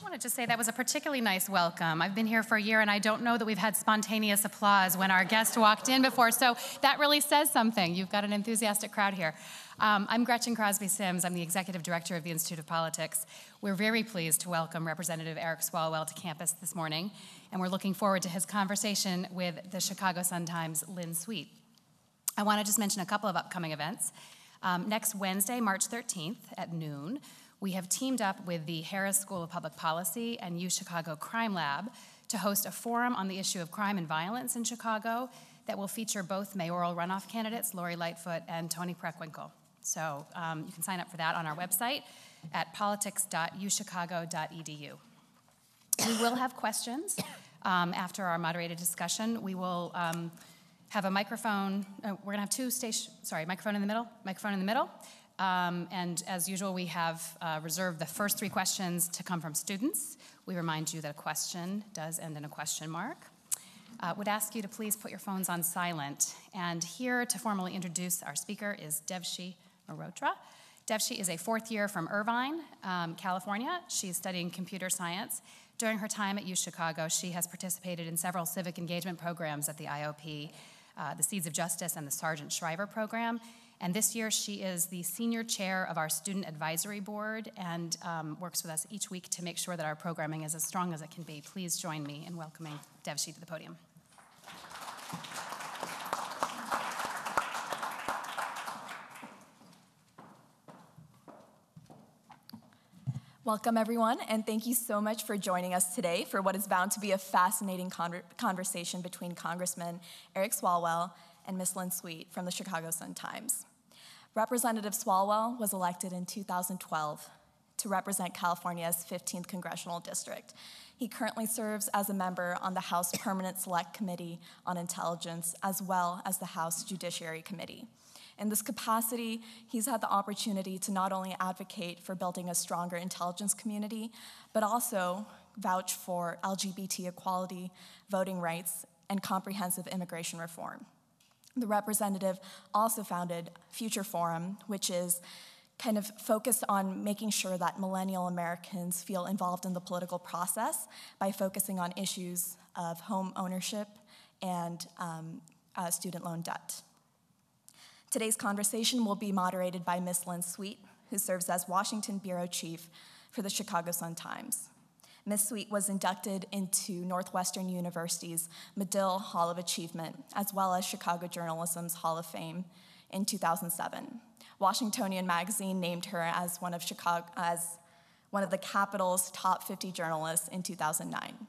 I want to just say that was a particularly nice welcome. I've been here for a year and I don't know that we've had spontaneous applause when our guest walked in before, so that really says something. You've got an enthusiastic crowd here. I'm Gretchen Crosby Sims. I'm the Executive Director of the Institute of Politics. We're very pleased to welcome Representative Eric Swalwell to campus this morning, and we're looking forward to his conversation with the Chicago Sun-Times' Lynn Sweet. I want to just mention a couple of upcoming events. Next Wednesday, March 13th at noon, we have teamed up with the Harris School of Public Policy and UChicago Crime Lab to host a forum on the issue of crime and violence in Chicago that will feature both mayoral runoff candidates, Lori Lightfoot and Tony Preckwinkle. So you can sign up for that on our website at politics.uchicago.edu. We will have questions after our moderated discussion. We will have a microphone. We're going to have microphone in the middle. And as usual, we have reserved the first 3 questions to come from students. We remind you that a question does end in a question mark. Would ask you to please put your phones on silent. And here to formally introduce our speaker is Devshi Mehrotra. Devshi is a 4th year from Irvine, California. She's studying computer science. During her time at UChicago, she has participated in several civic engagement programs at the IOP, the Seeds of Justice and the Sargent Shriver program. And this year, she is the senior chair of our Student Advisory Board and works with us each week to make sure that our programming is as strong as it can be. Please join me in welcoming Devshi to the podium. Welcome, everyone, and thank you so much for joining us today for what is bound to be a fascinating conversation between Congressman Eric Swalwell and Ms. Lynn Sweet from the Chicago Sun-Times. Representative Swalwell was elected in 2012 to represent California's 15th Congressional District. He currently serves as a member on the House Permanent Select Committee on Intelligence, as well as the House Judiciary Committee. In this capacity, he's had the opportunity to not only advocate for building a stronger intelligence community, but also vouch for LGBT equality, voting rights, and comprehensive immigration reform. The representative also founded Future Forum, which is kind of focused on making sure that millennial Americans feel involved in the political process by focusing on issues of home ownership and student loan debt. Today's conversation will be moderated by Ms. Lynn Sweet, who serves as Washington Bureau Chief for the Chicago Sun-Times. Ms. Sweet was inducted into Northwestern University's Medill Hall of Achievement, as well as Chicago Journalism's Hall of Fame in 2007. Washingtonian magazine named her as one of the Capital's top 50 journalists in 2009.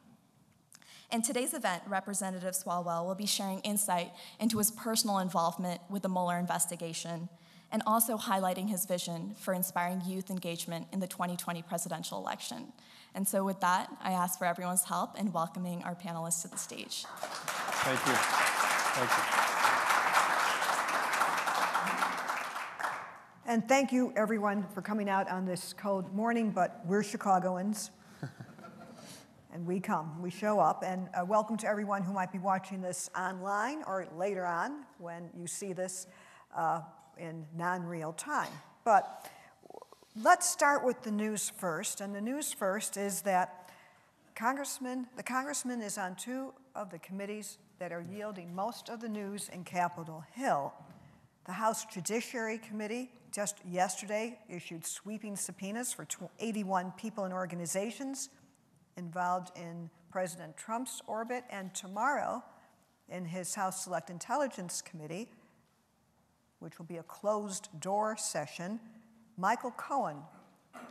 In today's event, Representative Swalwell will be sharing insight into his personal involvement with the Mueller investigation and also highlighting his vision for inspiring youth engagement in the 2020 presidential election. And so with that, I ask for everyone's help in welcoming our panelists to the stage. Thank you. Thank you. And thank you, everyone, for coming out on this cold morning, but we're Chicagoans. And we come, we show up, and welcome to everyone who might be watching this online or later on when you see this in non-real time. But let's start with the news first, and the news first is that the congressman is on 2 of the committees that are yielding most of the news in Capitol Hill. The House Judiciary Committee just yesterday issued sweeping subpoenas for 81 people and organizations involved in President Trump's orbit, and tomorrow in his House Select Intelligence Committee, which will be a closed-door session, Michael Cohen,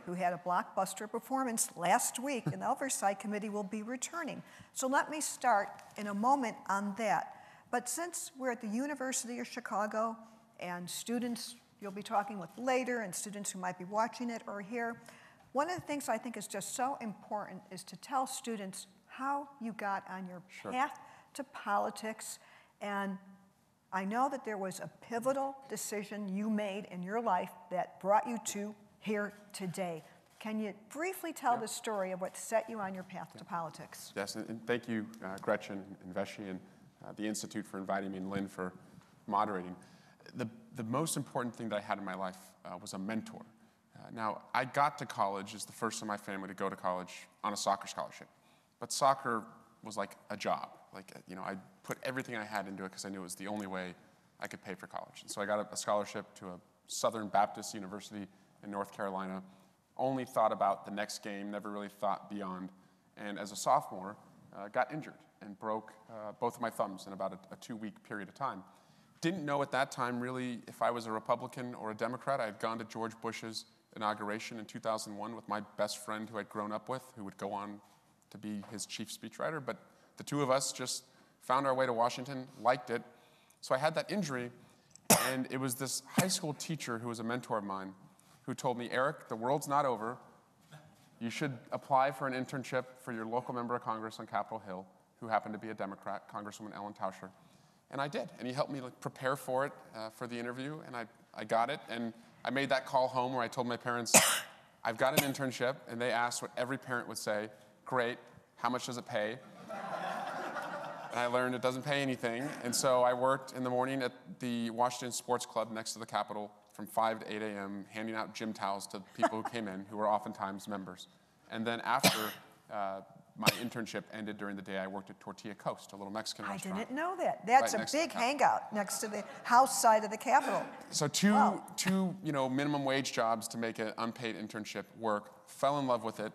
who had a blockbuster performance last week in the Oversight Committee, will be returning. So let me start in a moment on that. But since we're at the University of Chicago, and students you'll be talking with later, and students who might be watching it or here, one of the things I think is just so important is to tell students how you got on your path to politics. And I know that there was a pivotal decision you made in your life that brought you to here today. Can you briefly tell the story of what set you on your path to politics? Yes, and thank you, Gretchen and Veshy and the Institute for inviting me, and Lynn for moderating. The most important thing that I had in my life was a mentor. Now, I got to college as the first in my family to go to college on a soccer scholarship. But soccer was like a job. Like, I put everything I had into it because I knew it was the only way I could pay for college. And so I got a scholarship to a Southern Baptist University in North Carolina. Only thought about the next game, never really thought beyond. And as a sophomore, got injured and broke both of my thumbs in about a 2-week period of time. Didn't know at that time really if I was a Republican or a Democrat. I had gone to George Bush's inauguration in 2001 with my best friend who I'd grown up with, who would go on to be his chief speechwriter. But the two of us just found our way to Washington, liked it. So I had that injury, and it was this high school teacher who was a mentor of mine who told me, Eric, the world's not over. You should apply for an internship for your local member of Congress on Capitol Hill, who happened to be a Democrat, Congresswoman Ellen Tauscher. And I did, and he helped me prepare for it, for the interview, and I got it. And I made that call home where I told my parents, I've got an internship, and they asked what every parent would say, great, how much does it pay? And I learned it doesn't pay anything. And so I worked in the morning at the Washington Sports Club next to the Capitol from 5 to 8 a.m., handing out gym towels to people who came in, who were oftentimes members. And then after my internship ended during the day, I worked at Tortilla Coast, a little Mexican restaurant. I didn't know that. That's Right a next to big the Capitol. hangout next to the house side of the Capitol. So two Wow. minimum wage jobs to make an unpaid internship work, fell in love with it,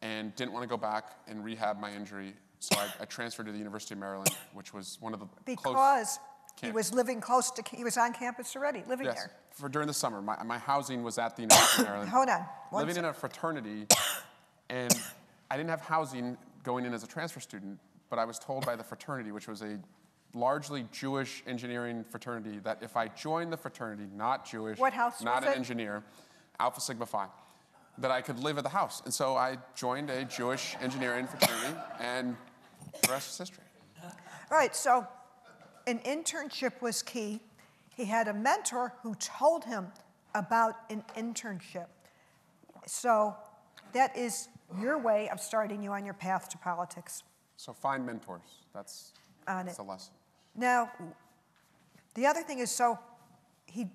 and didn't want to go back and rehab my injury. So I transferred to the University of Maryland, which was one of the Because he camp- was living close to, he was on campus already, living Yes, there. for during the summer. My housing was at the University of Maryland. Hold on. One Living in a fraternity, and I didn't have housing going in as a transfer student, but I was told by the fraternity, which was a largely Jewish engineering fraternity, that if I joined the fraternity, not Jewish, What house not was an it? engineer, Alpha Sigma Phi, that I could live at the house. And so I joined a Jewish engineering fraternity, and the rest is history. All right, so an internship was key. He had a mentor who told him about an internship. So that is your way of starting you on your path to politics. So find mentors. That's the lesson. Now, the other thing is, so he,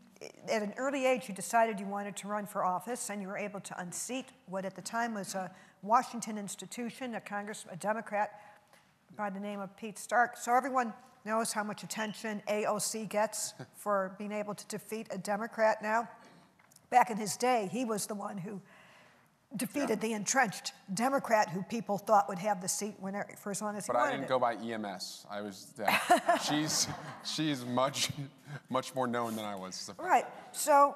at an early age, you decided you wanted to run for office, and you were able to unseat what at the time was a Washington institution, a Democrat by the name of Pete Stark. So everyone knows how much attention AOC gets for being able to defeat a Democrat now. Back in his day, he was the one who defeated the entrenched Democrat who people thought would have the seat for as long as he But wanted I didn't it. go by EMS. I was, she's much more known than I was. Right. So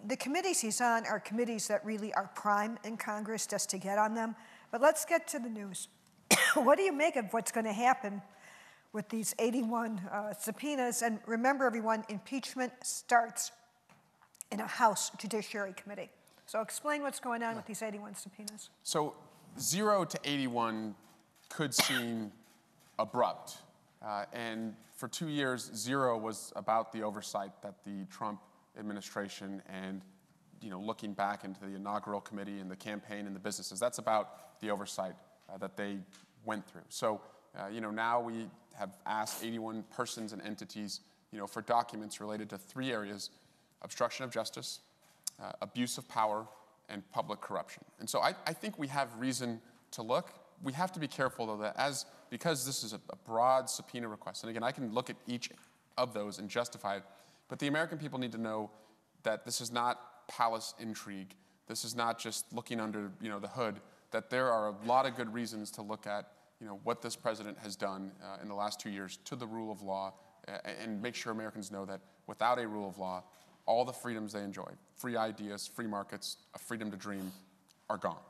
the committees he's on are committees that really are prime in Congress just to get on them. But let's get to the news. What do you make of what's going to happen with these 81 subpoenas? And remember, everyone, impeachment starts in a House Judiciary Committee. So explain what's going on with these 81 subpoenas. So 0 to 81 could seem abrupt. And for 2 years, 0 was about the oversight that the Trump administration and looking back into the inaugural committee and the campaign and the businesses, that's about the oversight that they went through. So, now we have asked 81 persons and entities, for documents related to 3 areas: obstruction of justice, abuse of power, and public corruption. And so I think we have reason to look. We have to be careful, though, that because this is a broad subpoena request, and again, I can look at each of those and justify it, but the American people need to know that this is not palace intrigue. This is not just looking under, the hood, that there are a lot of good reasons to look at, what this president has done in the last 2 years to the rule of law, and make sure Americans know that without a rule of law, all the freedoms they enjoy, free ideas, free markets, a freedom to dream, are gone.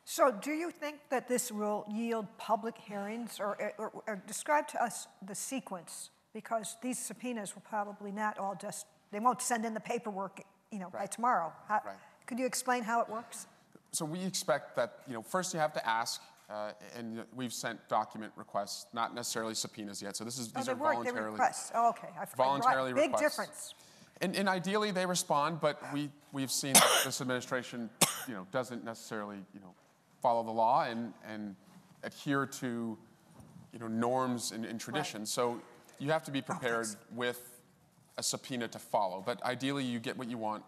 So do you think that this will yield public hearings, or describe to us the sequence? Because these subpoenas will probably not all they won't send in the paperwork, by tomorrow. Right. Could you explain how it works? So we expect that, first you have to ask, and we've sent document requests, not necessarily subpoenas yet. So these are voluntarily. They requests. Oh, okay. Voluntarily Big requests. difference. And ideally they respond, but we've seen that this administration, doesn't necessarily, follow the law and adhere to, norms and traditions. Right. So you have to be prepared with a subpoena to follow. But ideally you get what you want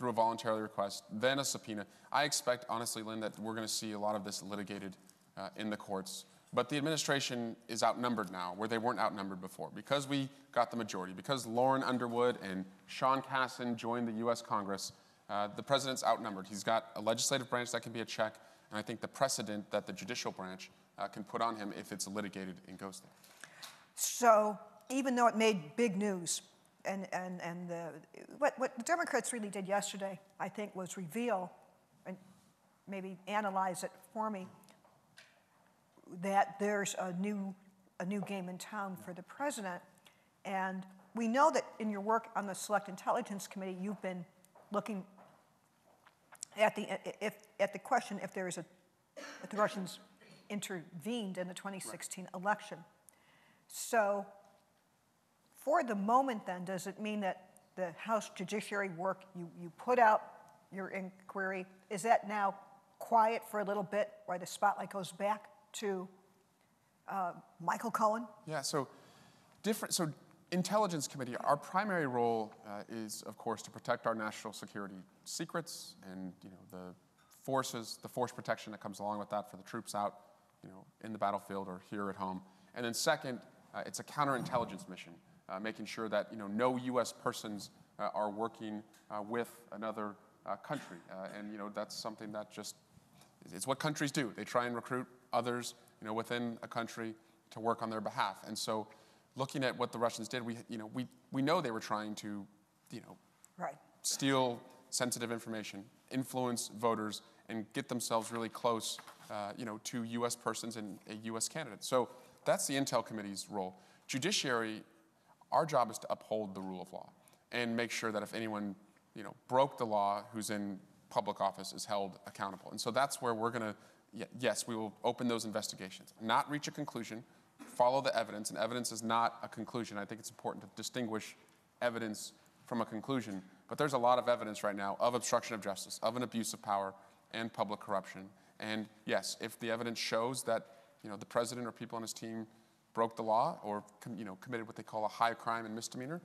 through a voluntary request, then a subpoena. I expect, honestly, Lynn, that we're going to see a lot of this litigated in the courts. But the administration is outnumbered now, where they weren't outnumbered before. Because we got the majority, because Lauren Underwood and Sean Casten joined the U.S. Congress, the president's outnumbered. He's got a legislative branch that can be a check, and I think the precedent that the judicial branch can put on him if it's litigated and goes there. So even though it made big news, what the Democrats really did yesterday, I think, was reveal and maybe analyze it for me, that there's a new game in town for the president. And we know that in your work on the Select Intelligence Committee, you've been looking at the question if the Russians intervened in the 2016 election. So for the moment then, does it mean that the House Judiciary work, you put out your inquiry, is that now quiet for a little bit while the spotlight goes back to Michael Cohen? Yeah, so Intelligence Committee, our primary role is, of course, to protect our national security secrets and the force protection that comes along with that for the troops out in the battlefield or here at home. And then second, it's a counterintelligence mission, making sure that no U.S. persons are working with another country. And that's something that it's what countries do. They try and recruit others within a country to work on their behalf. And so looking at what the Russians did, we know they were trying to right. steal sensitive information, influence voters, and get themselves really close to U.S. persons and a U.S. candidate. So that's the Intel Committee's role. Judiciary, our job is to uphold the rule of law and make sure that if anyone broke the law who's in public office is held accountable. And so that's where we're going to, yes, we will open those investigations, not reach a conclusion, follow the evidence, and evidence is not a conclusion. I think it's important to distinguish evidence from a conclusion, but there's a lot of evidence right now of obstruction of justice, of an abuse of power, and public corruption. And yes, if the evidence shows that the president or people on his team broke the law or committed what they call a high crime and misdemeanor,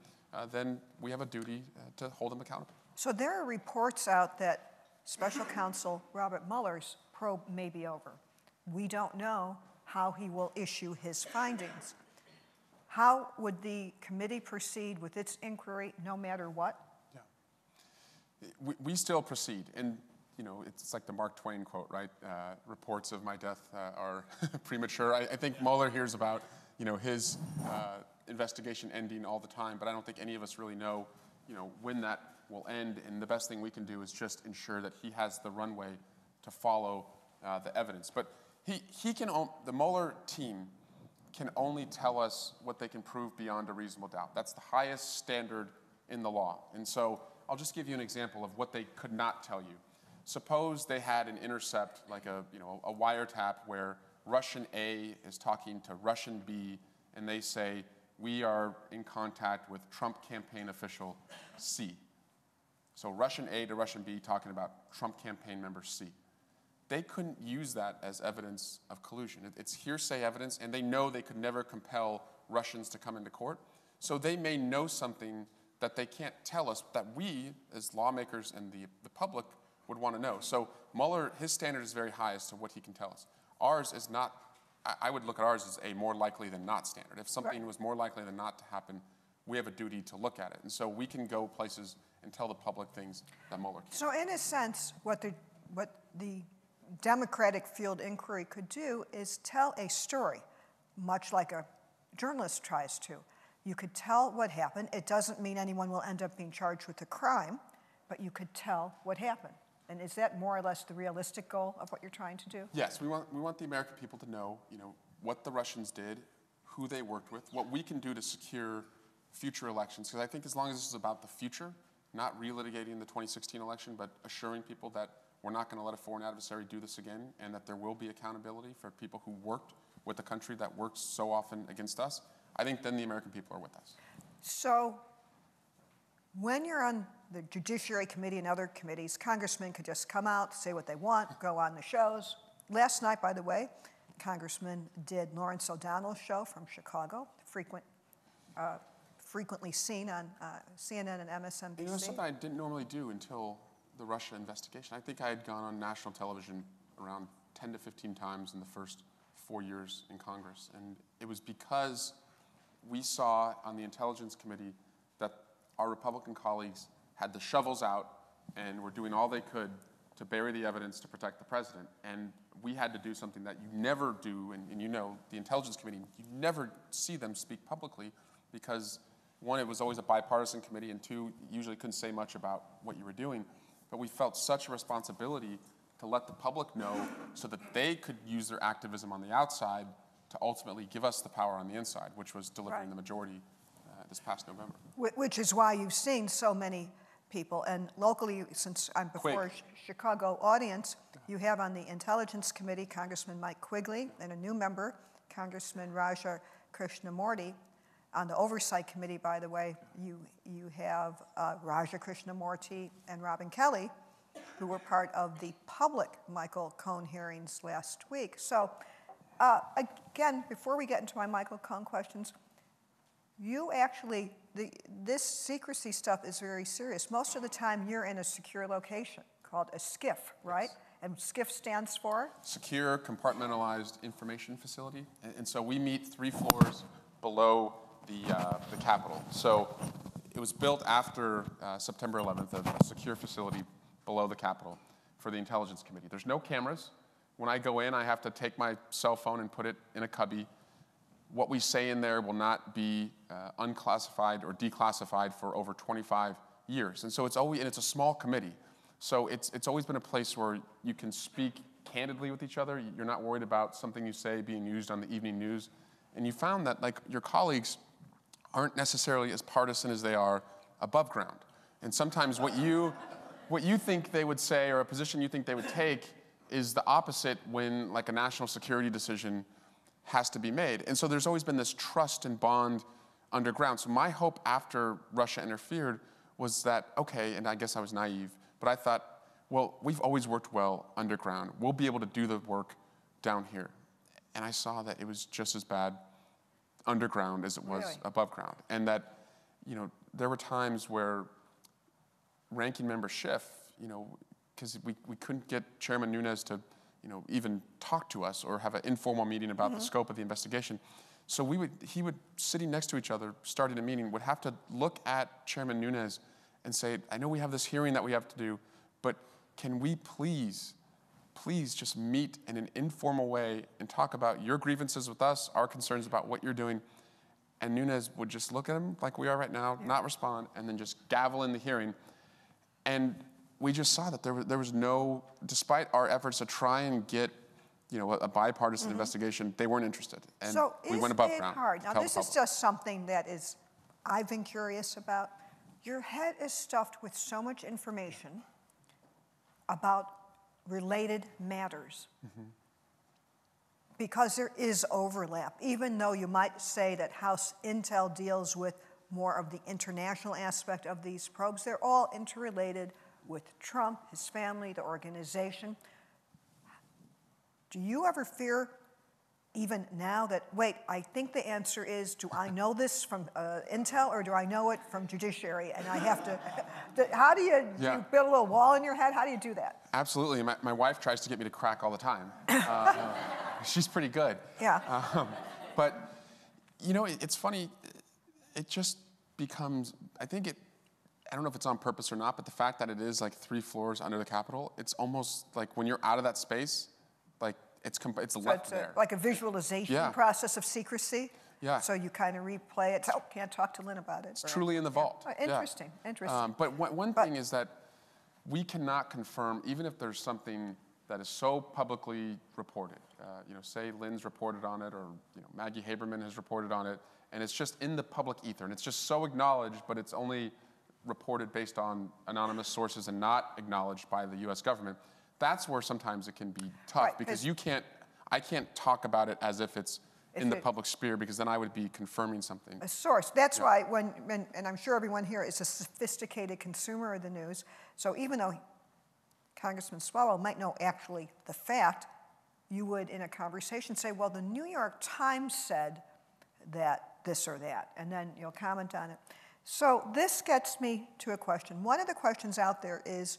then we have a duty to hold them accountable. So there are reports out that Special Counsel Robert Mueller's probe may be over. We don't know how he will issue his findings. How would the committee proceed with its inquiry no matter what? Yeah. We still proceed. And, it's like the Mark Twain quote, right? Reports of my death are premature. I think Mueller hears about, his investigation ending all the time, but I don't think any of us really know, when that will end. And the best thing we can do is just ensure that he has the runway to follow the evidence. But the Mueller team can only tell us what they can prove beyond a reasonable doubt. That's the highest standard in the law. And so I'll just give you an example of what they could not tell you. Suppose they had an intercept, like a wiretap, where Russian A is talking to Russian B, and they say, we are in contact with Trump campaign official C. So Russian A to Russian B talking about Trump campaign member C. They couldn't use that as evidence of collusion. It's hearsay evidence, and they know they could never compel Russians to come into court. So they may know something that they can't tell us that we, as lawmakers and the public, would want to know. So Mueller, his standard is very high as to what he can tell us. Ours is not, I would look at ours as a more likely than not standard. If something was more likely than not to happen, we have a duty to look at it. And so we can go places and tell the public things that Mueller can't. So in a sense, what the Democratic field inquiry could do is tell a story, much like a journalist tries to. You could tell what happened. It doesn't mean anyone will end up being charged with a crime, but you could tell what happened. And is that more or less the realistic goal of what you're trying to do? Yes, we want the American people to know, what the Russians did, who they worked with, what we can do to secure future elections. Because I think as long as this is about the future, not relitigating the 2016 election, but assuring people that we're not going to let a foreign adversary do this again, and that there will be accountability for people who worked with a country that works so often against us, I think then the American people are with us. So when you're on the Judiciary Committee and other committees, congressmen could just come out, say what they want, go on the shows. Last night, by the way, Congressman did Lawrence O'Donnell's show from Chicago, frequently seen on CNN and MSNBC. That's something I didn't normally do until the Russia investigation. I think I had gone on national television around 10 to 15 times in the first 4 years in Congress. And it was because we saw on the Intelligence Committee that our Republican colleagues had the shovels out and were doing all they could to bury the evidence to protect the president. And we had to do something that you never do, and you know, the Intelligence Committee, you never see them speak publicly because, one, it was always a bipartisan committee, and two, you usually couldn't say much about what you were doing. But we felt such a responsibility to let the public know so that they could use their activism on the outside to ultimately give us the power on the inside, which was delivering the majority this past November. Which is why you've seen so many people. And locally, since I'm before Chicago audience, you have on the Intelligence Committee Congressman Mike Quigley and a new member, Congressman Raja Krishnamurti. On the Oversight Committee, by the way, you have Raja Krishnamurti and Robin Kelly, who were part of the public Michael Cohen hearings last week. So again, before we get into my Michael Cohen questions, you actually, this secrecy stuff is very serious. Most of the time you're in a secure location called a SCIF, right? Yes. And SCIF stands for? Secure Compartmentalized Information Facility. And so we meet 3 floors below the Capitol. So it was built after September 11th, a secure facility below the Capitol for the Intelligence Committee. There's no cameras. When I go in, I have to take my cell phone and put it in a cubby. What we say in there will not be unclassified or declassified for over 25 years. And so it's always, and it's a small committee. So it's always been a place where you can speak candidly with each other. You're not worried about something you say being used on the evening news. And you found that, like, your colleagues aren't necessarily as partisan as they are above ground. And sometimes what you think they would say or a position you think they would take is the opposite when, like, a national security decision has to be made. And so there's always been this trust and bond underground. So my hope after Russia interfered was that, okay, and I guess I was naive, but I thought, well, we've always worked well underground. We'll be able to do the work down here. And I saw that it was just as bad underground as it was above ground. And that, you know, there were times where Ranking Member Schiff, you know, because we couldn't get Chairman Nunes to, you know, even talk to us or have an informal meeting about the scope of the investigation. So he would, sitting next to each other, starting a meeting, would have to look at Chairman Nunes and say, I know we have this hearing that we have to do, but can we please just meet in an informal way and talk about your grievances with us, our concerns about what you're doing. And Nunes would just look at him like we are right now, not respond, and then just gavel in the hearing. And we just saw that there was no, despite our efforts to try and get, you know, a bipartisan investigation, they weren't interested. And so we went above ground. Hard? Now, this is just something that I've been curious about. Your head is stuffed with so much information about related matters because there is overlap. Even though you might say that House Intel deals with more of the international aspect of these probes, they're all interrelated with Trump, his family, the organization. Do you ever fear, even now, that, wait, I think the answer is, do I know this from Intel or do I know it from Judiciary? And I have to, how do you build a little wall in your head? How do you do that? Absolutely. My wife tries to get me to crack all the time. She's pretty good. Yeah. But, you know, it's funny. It just becomes, I don't know if it's on purpose or not, but the fact that it is like 3 floors under the Capitol, it's almost like when you're out of that space, like it's left there. Like a visualization process of secrecy? Yeah. So you kind of replay it. Oh, can't talk to Lynn about it. It's truly in the vault. Oh, interesting, interesting. But one thing is that we cannot confirm, even if there's something that is so publicly reported, you know, say Lynn's reported on it, or, you know, Maggie Haberman has reported on it, and it's just in the public ether, and it's just so acknowledged, but it's only reported based on anonymous sources and not acknowledged by the U.S. government. That's where sometimes it can be tough, because I can't talk about it as if it's in the public sphere, because then I would be confirming something. A source. That's why and I'm sure everyone here is a sophisticated consumer of the news, so even though Congressman Swalwell might know actually the fact, you would in a conversation say, well, the New York Times said that this or that, and then you'll comment on it. So this gets me to a question. One of the questions out there is,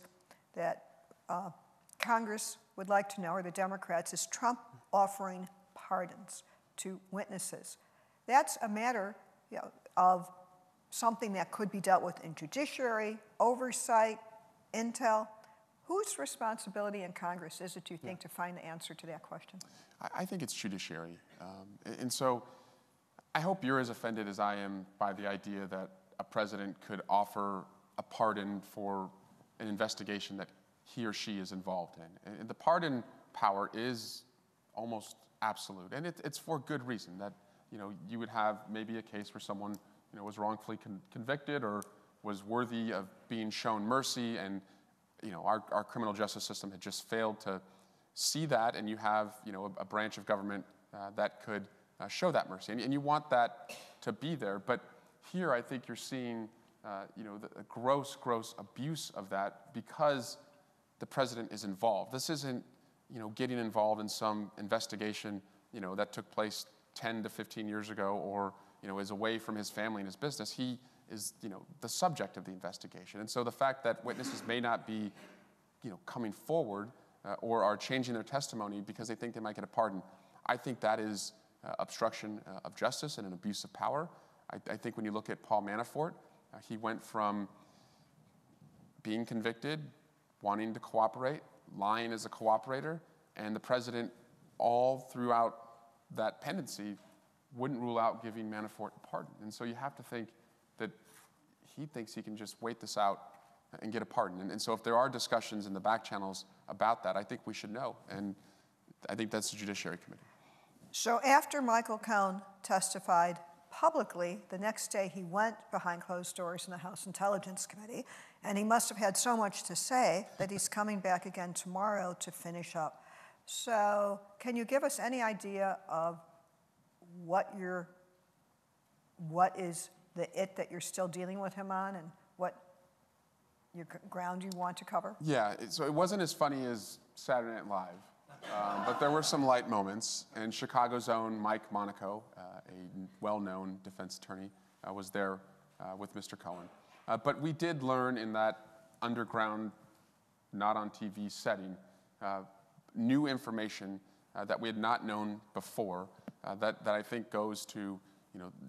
that Congress would like to know, or the Democrats, is Trump offering pardons to witnesses. That's a matter of something that could be dealt with in judiciary, oversight, intel. Whose responsibility in Congress is it, do you think, to find the answer to that question? I think it's judiciary. And so I hope you're as offended as I am by the idea that a president could offer a pardon for an investigation that he or she is involved in. And the pardon power is almost absolute. And it's for good reason, that you would have maybe a case where someone was wrongfully convicted or was worthy of being shown mercy, and our criminal justice system had just failed to see that, and you have a branch of government that could show that mercy, and you want that to be there. But here, I think you're seeing the gross abuse of that because the president is involved. This isn't getting involved in some investigation that took place 10 to 15 years ago, or is away from his family and his business. He is the subject of the investigation. And so the fact that witnesses may not be coming forward or are changing their testimony because they think they might get a pardon, I think that is obstruction of justice and an abuse of power. I think when you look at Paul Manafort, he went from being convicted, wanting to cooperate, lying as a cooperator, and the president all throughout that pendency wouldn't rule out giving Manafort a pardon. And so you have to think that he thinks he can just wait this out and get a pardon. And so if there are discussions in the back channels about that, I think we should know. And I think that's the Judiciary Committee. So after Michael Cohen testified publicly, the next day he went behind closed doors in the House Intelligence Committee, and he must have had so much to say that he's coming back again tomorrow to finish up. So can you give us any idea of what is the it that you're still dealing with him on, and what your ground you want to cover? Yeah, so it wasn't as funny as Saturday Night Live, but there were some light moments. And Chicago's own Mike Monaco, a well-known defense attorney, was there with Mr. Cohen. But we did learn in that underground, not on TV setting, new information that we had not known before, that I think goes to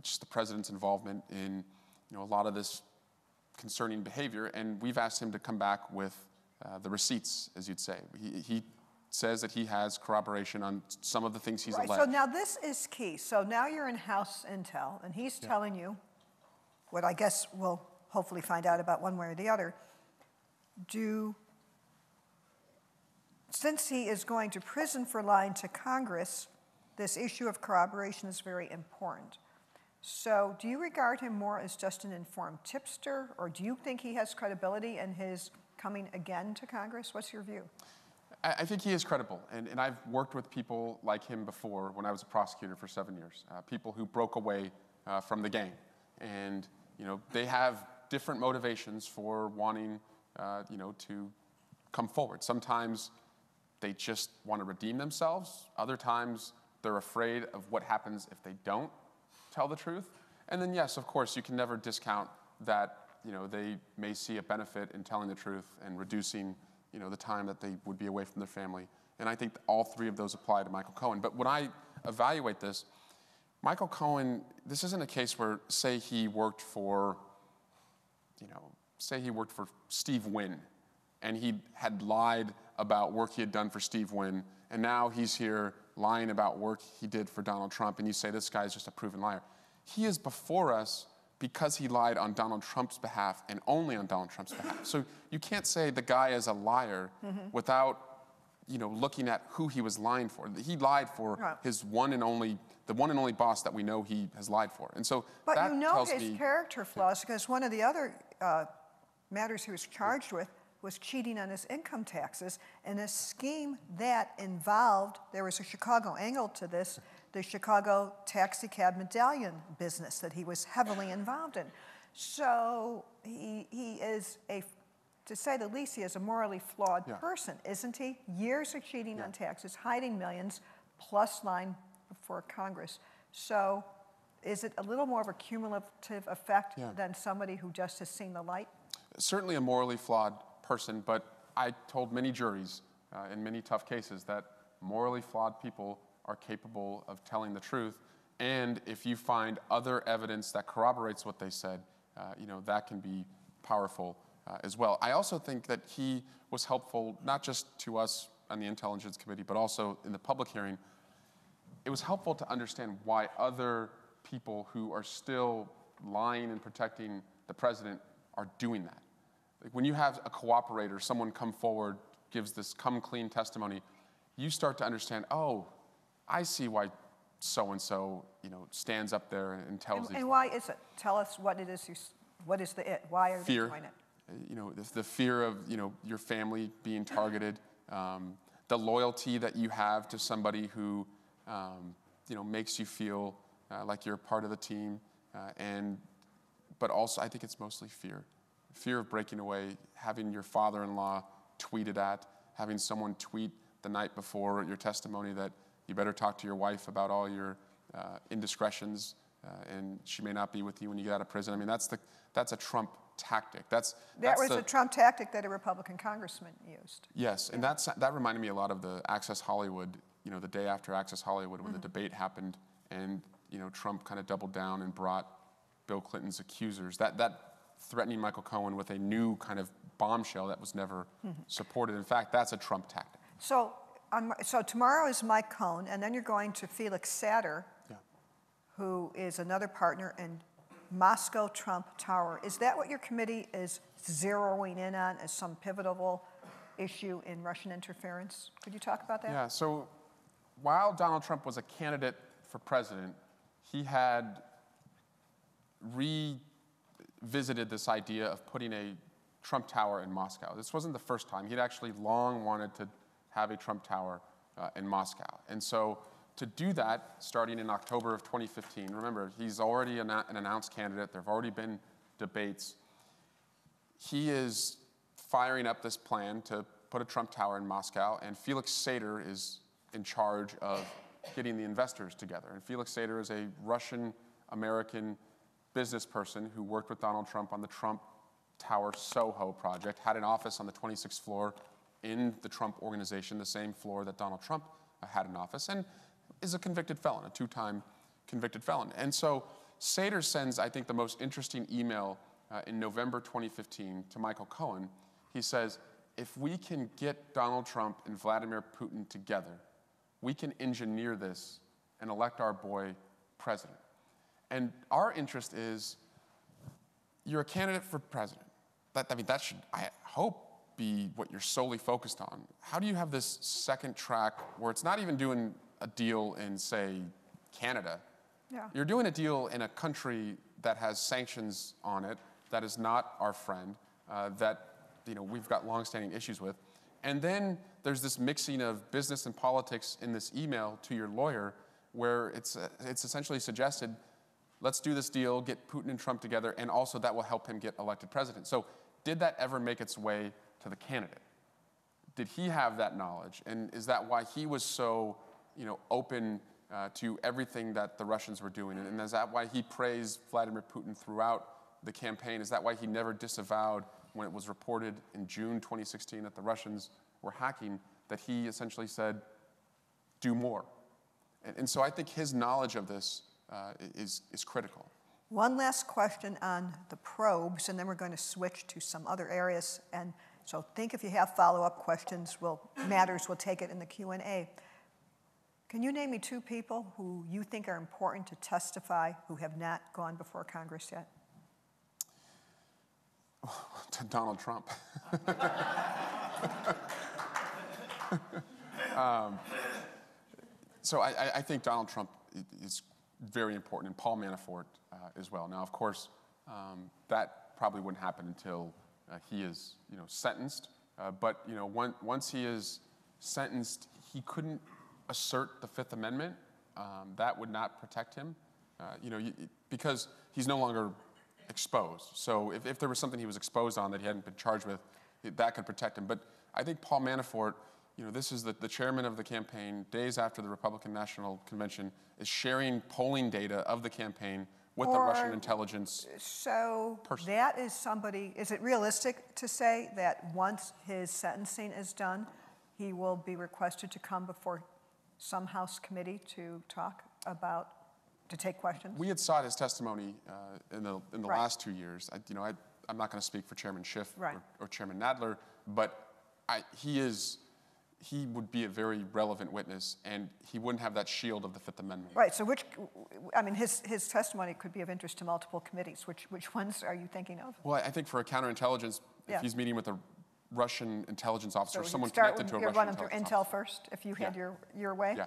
just the president's involvement in a lot of this concerning behavior. And we've asked him to come back with the receipts, as you'd say. He says that he has corroboration on some of the things he's alleged. So now this is key. So now you're in House Intel, and he's telling you what I guess we'll hopefully find out about one way or the other. Since he is going to prison for lying to Congress, this issue of corroboration is very important. So do you regard him more as just an informed tipster, or do you think he has credibility in his coming again to Congress? What's your view? I think he is credible, and I've worked with people like him before when I was a prosecutor for 7 years, people who broke away from the gang. And they have different motivations for wanting to come forward. Sometimes they just want to redeem themselves. Other times they're afraid of what happens if they don't tell the truth. And then yes, of course, you can never discount that they may see a benefit in telling the truth and reducing the time that they would be away from their family. And I think all three of those apply to Michael Cohen. But when I evaluate this, Michael Cohen, this isn't a case where, say he worked for Steve Wynn, and he had lied about work he had done for Steve Wynn, and now he's here lying about work he did for Donald Trump, and you say this guy's just a proven liar. He is before us because he lied on Donald Trump's behalf and only on Donald Trump's behalf. So you can't say the guy is a liar without looking at who he was lying for. He lied for his one and only boss that we know he has lied for. And so but that tells his me character flaws, because one of the other matters he was charged with was cheating on his income taxes, in a scheme that involved, there was a Chicago angle to this, the Chicago taxi cab medallion business that he was heavily involved in. So he is to say the least, he is a morally flawed person, isn't he? Years of cheating on taxes, hiding millions, plus lying before Congress. So is it a little more of a cumulative effect than somebody who just has seen the light? Certainly a morally flawed person, but I told many juries in many tough cases that morally flawed people are capable of telling the truth. And if you find other evidence that corroborates what they said, that can be powerful as well. I also think that he was helpful, not just to us on the Intelligence Committee, but also in the public hearing. It was helpful to understand why other people who are still lying and protecting the president are doing that. Like when you have a cooperator, someone come forward, gives this come clean testimony, you start to understand, oh, I see why so-and-so, stands up there and tells these. And why is it? Tell us what it is. What is the it? Why are they doing it? The fear of, your family being targeted, the loyalty that you have to somebody who, makes you feel like you're a part of the team, but also I think it's mostly fear of breaking away, having your father-in-law tweeted at, having someone tweet the night before your testimony that you better talk to your wife about all your indiscretions, and she may not be with you when you get out of prison. I mean, that's a Trump tactic. That was a Trump tactic that a Republican congressman used. Yes, and that reminded me a lot of the Access Hollywood, the day after Access Hollywood when the debate happened, and Trump kind of doubled down and brought Bill Clinton's accusers. That threatening Michael Cohen with a new kind of bombshell that was never supported. In fact, that's a Trump tactic. So tomorrow is Mike Cohen, and then you're going to Felix Sater, who is another partner in Moscow Trump Tower. Is that what your committee is zeroing in on as some pivotal issue in Russian interference? Could you talk about that? Yeah, so while Donald Trump was a candidate for president, he had revisited this idea of putting a Trump Tower in Moscow. This wasn't the first time. He'd actually long wanted to have a Trump Tower in Moscow. And so to do that, starting in October of 2015, remember, he's already an announced candidate. There have already been debates. He is firing up this plan to put a Trump Tower in Moscow, and Felix Sater is in charge of getting the investors together. And Felix Sater is a Russian-American business person who worked with Donald Trump on the Trump Tower Soho project, had an office on the 26th floor in the Trump organization, the same floor that Donald Trump had an office, and is a convicted felon, a two-time convicted felon. And so Sater sends, I think, the most interesting email in November 2015 to Michael Cohen. He says, if we can get Donald Trump and Vladimir Putin together, we can engineer this and elect our boy president. And our interest is, you're a candidate for president. That should, I hope, be what you're solely focused on. How do you have this second track where it's not even doing a deal in, say, Canada? Yeah. You're doing a deal in a country that has sanctions on it, that is not our friend, that we've got longstanding issues with. And then there's this mixing of business and politics in this email to your lawyer where it's essentially suggested, let's do this deal, get Putin and Trump together, and also that will help him get elected president. So did that ever make its way to the candidate? Did he have that knowledge? And is that why he was so open to everything that the Russians were doing? And is that why he praised Vladimir Putin throughout the campaign? Is that why he never disavowed when it was reported in June 2016 that the Russians were hacking, that he essentially said, do more? And so I think his knowledge of this is critical. One last question on the probes, and then we're going to switch to some other areas. And so think if you have follow-up questions, we'll take it in the Q&A. Can you name me two people who you think are important to testify who have not gone before Congress yet? To Donald Trump. So I think Donald Trump is very important, and Paul Manafort as well. Now, of course, that probably wouldn't happen until he is, sentenced. But once he is sentenced, he couldn't assert the Fifth Amendment. That would not protect him, because he's no longer exposed. So if there was something he was exposed on that he hadn't been charged with, that could protect him. But I think Paul Manafort, this is the chairman of the campaign, days after the Republican National Convention, is sharing polling data of the campaign with the Russian intelligence. So that is somebody, is it realistic to say that once his sentencing is done, he will be requested to come before some House committee to talk about, to take questions? We had sought his testimony in the Right. last 2 years. I'm not going to speak for Chairman Schiff Right. or Chairman Nadler, but he would be a very relevant witness, and he wouldn't have that shield of the Fifth Amendment. Right, so his testimony could be of interest to multiple committees. Which ones are you thinking of? Well, I think for a counterintelligence, Yeah. if he's meeting with a Russian intelligence officer, So someone you'd start connected to a with, you're Russian running through intelligence intel officer. first, if you had Yeah. your way? Yeah.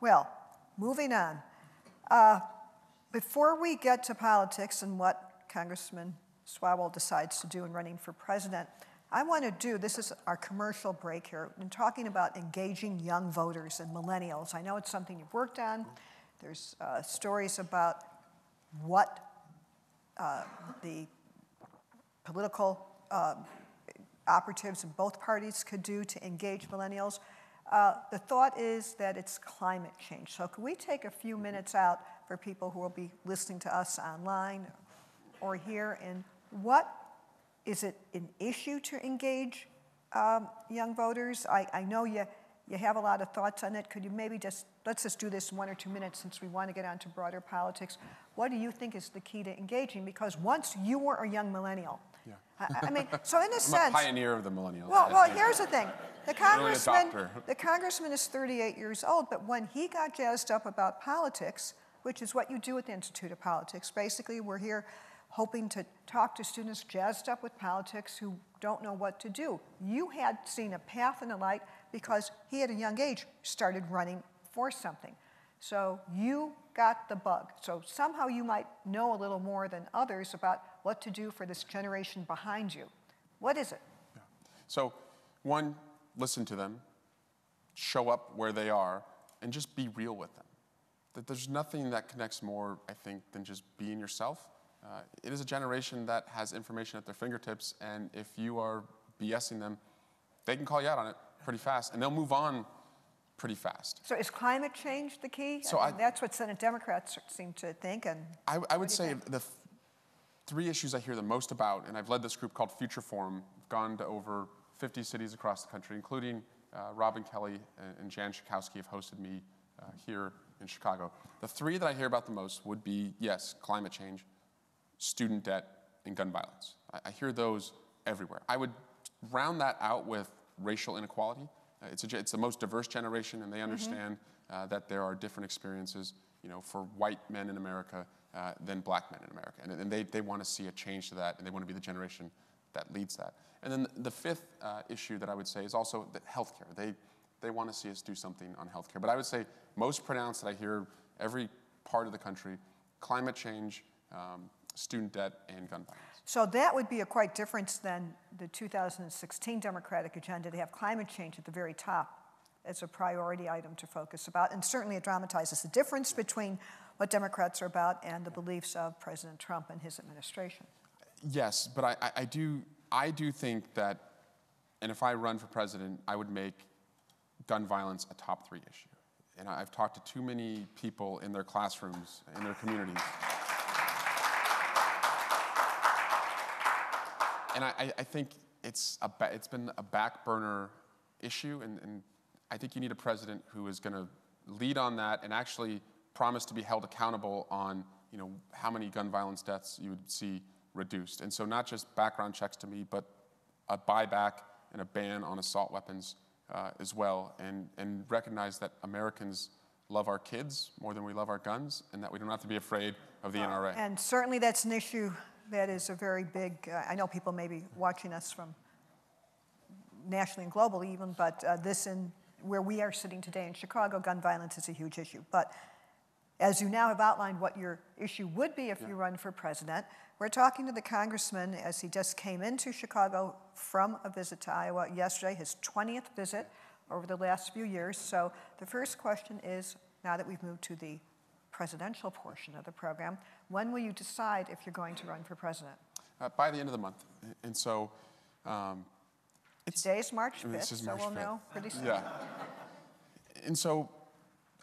Well, moving on. Before we get to politics and what Congressman Swalwell decides to do in running for president, I want to do, this is our commercial break here, in talking about engaging young voters and millennials. I know it's something you've worked on. There's stories about what the political operatives in both parties could do to engage millennials. The thought is that it's climate change. So could we take a few minutes out for people who will be listening to us online or here, and what is it an issue to engage young voters? I know you have a lot of thoughts on it. Could you maybe let's just do this in 1 or 2 minutes since we want to get on to broader politics. What do you think is the key to engaging? Because once you were a young millennial, Yeah. I mean, so in a I'm sense, a pioneer of the millennials. well, here's the thing. The Really a doctor. congressman is 38 years old, but when he got jazzed up about politics, which is what you do at the Institute of Politics, basically we're here hoping to talk to students jazzed up with politics who don't know what to do. You had seen a path and a light because he at a young age started running for something. So you got the bug. So somehow you might know a little more than others about what to do for this generation behind you. What is it? Yeah. So, one, listen to them, show up where they are, and just be real with them. That there's nothing that connects more, I think, than just being yourself. It is a generation that has information at their fingertips, and if you are BSing them, they can call you out on it pretty fast, and they'll move on pretty fast. So is climate change the key? So I mean, that's what Senate Democrats seem to think. And I would say the three issues I hear the most about, and I've led this group called Future Forum, gone to over 50 cities across the country, including Robin Kelly and Jan Schakowsky have hosted me here in Chicago. The three that I hear about the most would be, yes, climate change, student debt, and gun violence. I hear those everywhere. I would round that out with racial inequality. It's the most diverse generation, and they understand that there are different experiences, for white men in America than black men in America. And they want to see a change to that, and they want to be the generation that leads that. And then the fifth issue that I would say is also that healthcare. They want to see us do something on healthcare. But I would say most pronounced that I hear every part of the country, climate change, student debt, and gun violence. so that would be a quite difference than the 2016 Democratic agenda to have climate change at the very top as a priority item to focus about. And certainly it dramatizes the difference between what Democrats are about and the beliefs of President Trump and his administration. Yes, but I do think that, and if I run for president, I would make gun violence a top 3 issue. And I've talked to too many people in their classrooms, in their communities. And I think it's been a back burner issue, and I think you need a president who is going to lead on that and actually promise to be held accountable on how many gun violence deaths you would see reduced. And so not just background checks to me, but a buyback and a ban on assault weapons as well, and recognize that Americans love our kids more than we love our guns, and that we don't have to be afraid of the NRA. And certainly that's an issue that is a very big, I know people may be watching us from nationally and globally even, but where we are sitting today in Chicago, gun violence is a huge issue. But as you now have outlined what your issue would be if you run for president, we're talking to the congressman as he just came into Chicago from a visit to Iowa yesterday, his 20th visit over the last few years. So the first question is, now that we've moved to the presidential portion of the program, when will you decide if you're going to run for president? By the end of the month. And so Today's March 5th, this is so March we'll 5th. know pretty soon. Yeah. And so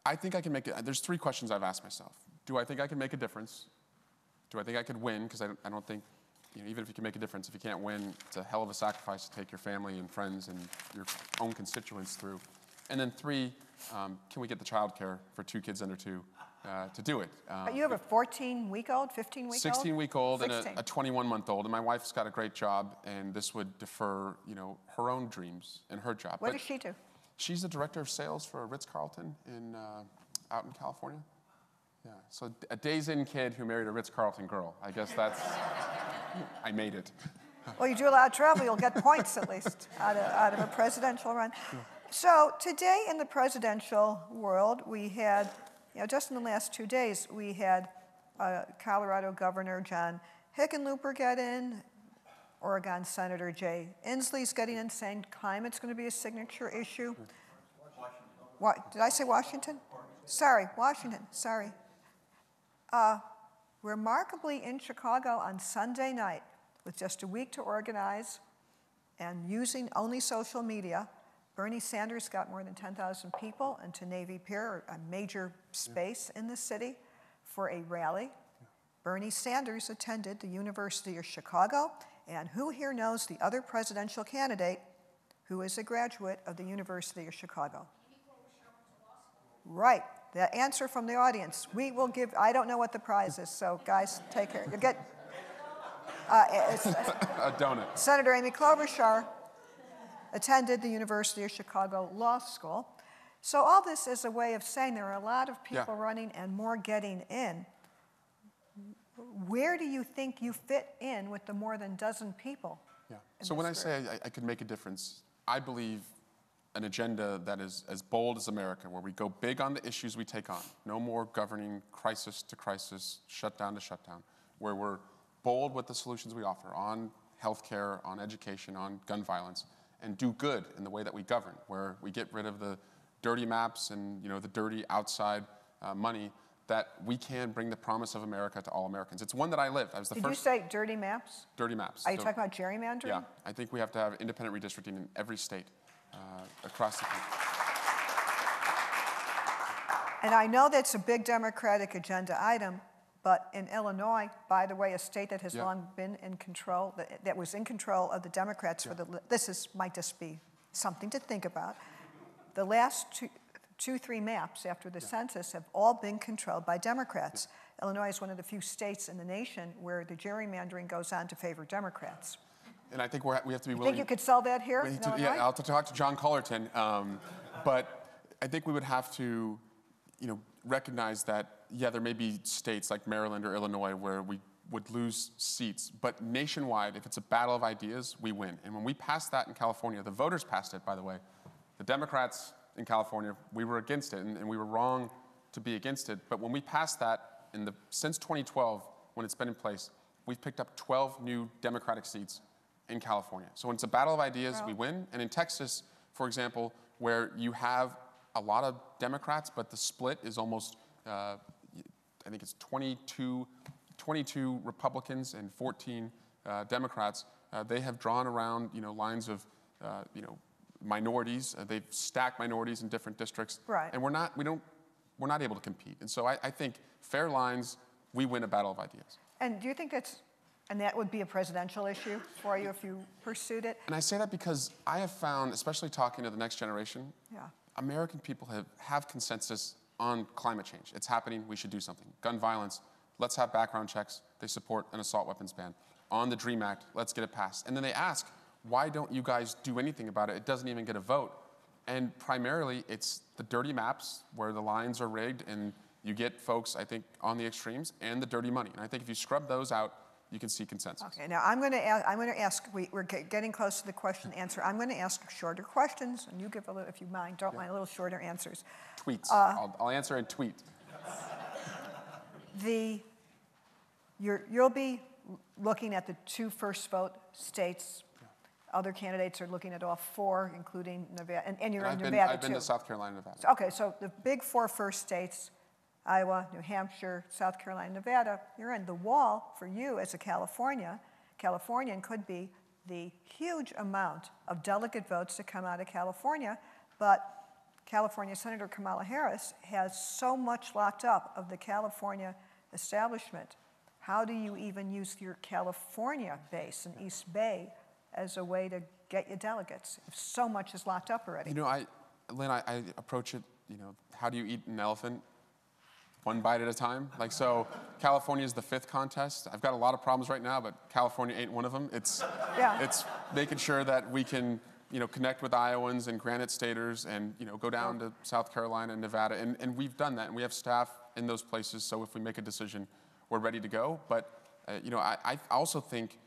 I think I can make it. There's 3 questions I've asked myself. Do I think I can make a difference? Do I think I could win? Because I don't think, even if you can make a difference, if you can't win, it's a hell of a sacrifice to take your family and friends and your own constituents through. And then 3, can we get the child care for 2 kids under 2 to do it? You have a 14-week-old, 15-week-old? 16-week-old and a 21-month-old, and my wife's got a great job, and this would defer, her own dreams and her job. What does she do? She's the director of sales for a Ritz-Carlton out in California. Yeah, so a days-in kid who married a Ritz-Carlton girl. I guess that's, I made it. Well, you do a lot of travel, you'll get points at least out of a presidential run. So today in the presidential world, we had, just in the last 2 days, we had Colorado Governor John Hickenlooper get in, Oregon Senator Jay Inslee's getting in, saying climate's going to be a signature issue. What, did I say Washington? Sorry, Washington, sorry. Remarkably, in Chicago on Sunday night, with just a week to organize and using only social media, Bernie Sanders got more than 10,000 people into Navy Pier, a major space in the city, for a rally. Bernie Sanders attended the University of Chicago, and who here knows the other presidential candidate who is a graduate of the University of Chicago? Right, the answer from the audience. We will give, I don't know what the prize is, so guys, take care. You get a donut. Senator Amy Klobuchar attended the University of Chicago Law School. So all this is a way of saying there are a lot of people running and more getting in. Where do you think you fit in with the more than dozen people? Yeah. So when I say I could make a difference, I believe an agenda that is as bold as America, where we go big on the issues we take on. No more governing crisis to crisis, shutdown to shutdown, where we're bold with the solutions we offer on healthcare, on education, on gun violence, and do good in the way that we govern, where we get rid of the dirty maps and the dirty outside money, that we can bring the promise of America to all Americans. It's one that I live. I was the Did first. you say dirty maps? Dirty maps. Are you talking about gerrymandering? Yeah, I think we have to have independent redistricting in every state across the country. And I know that's a big Democratic agenda item, but in Illinois, by the way, a state that has long been in control, that was in control of the Democrats for might just be something to think about. The last 3 maps after the census have all been controlled by Democrats. Illinois is one of the few states in the nation where the gerrymandering goes on to favor Democrats. And I think we have to be willing. Think you could sell that here in Illinois? Yeah, I'll have to talk to John Cullerton. But I think we would have to, recognize that, there may be states like Maryland or Illinois where we would lose seats, but nationwide, if it's a battle of ideas, we win. And when we passed that in California, the voters passed it, by the way. The Democrats in California, we were against it, and we were wrong to be against it. But when we passed that, since 2012, when it's been in place, we've picked up 12 new Democratic seats in California. So when it's a battle of ideas, we win. And in Texas, for example, where you have a lot of Democrats, but the split is almost, I think it's 22 Republicans and 14 Democrats. They have drawn around, lines of, minorities. They've stacked minorities in different districts. Right. And we're not able to compete. And so I think fair lines, we win a battle of ideas. And do you think that would be a presidential issue for you if you pursued it? And I say that because I have found, especially talking to the next generation, American people have consensus on climate change. It's happening, we should do something. Gun violence, let's have background checks. They support an assault weapons ban. On the DREAM Act, let's get it passed. And then they ask, why don't you guys do anything about it? It doesn't even get a vote. And primarily, it's the dirty maps where the lines are rigged and you get folks, I think, on the extremes, and the dirty money. And I think if you scrub those out, you can see consensus. Okay, now I'm going to ask, we're getting close to the question and answer. I'm going to ask shorter questions, and you give a little, if you mind, don't mind, a little shorter answers. Tweets. I'll answer in tweet. You'll be looking at the 2 first vote states. Other candidates are looking at all 4, including Nevada, and you're in Nevada too. I've been to South Carolina, Nevada. So, okay, so the big 4 first states, Iowa, New Hampshire, South Carolina, Nevada, you're in. The wall for you as a Californian could be the huge amount of delegate votes that come out of California, but California Senator Kamala Harris has so much locked up of the California establishment. how do you even use your California base in East Bay as a way to get you delegates if so much is locked up already? You know, Lynn, I approach it, you know, how do you eat an elephant? One bite at a time. Like, so California is the 5th contest. I've got a lot of problems right now, but California ain't one of them. It's making sure that we can, you know, connect with Iowans and Granite Staters and, you know, go down to South Carolina and Nevada. And we've done that, and we have staff in those places, so if we make a decision, we're ready to go. But, you know, I also think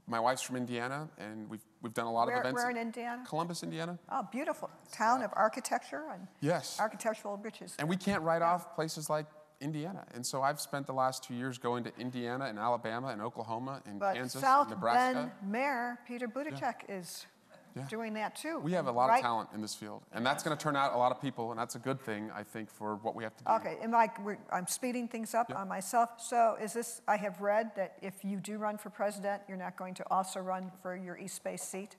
my wife's from Indiana, and we've done a lot of events. Where in Indiana? Columbus, Indiana. Oh, beautiful. Town of architecture and yes. architectural riches. And we can't write off places like Indiana. And so I've spent the last 2 years going to Indiana and Alabama and Oklahoma and Kansas and Nebraska. South Bend Mayor Peter Buttigieg is doing that too. We have a lot of talent in this field. And that's going to turn out a lot of people, and that's a good thing, I think, for what we have to do. Okay, and I'm speeding things up on myself. So is this, I have read that if you do run for president, you're not going to also run for your East Bay seat?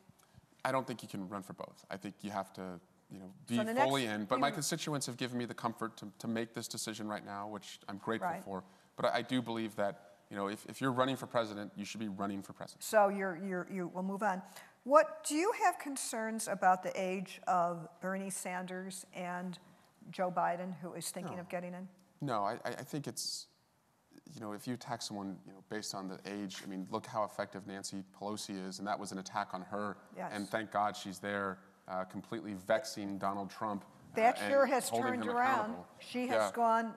I don't think you can run for both. I think you have to, you know, be So fully in. But my constituents have given me the comfort to make this decision right now, which I'm grateful for. But I do believe that, you know, if you're running for president, you should be running for president. So you will move on. What do you have concerns about the age of Bernie Sanders and Joe Biden, who is thinking of getting in? No, I think it's, you know, if you attack someone, you know, based on the age, I mean, look how effective Nancy Pelosi is, and that was an attack on her. Yes. And thank God she's there, completely vexing Donald Trump. That sure and has holding turned him around. accountable. She has gone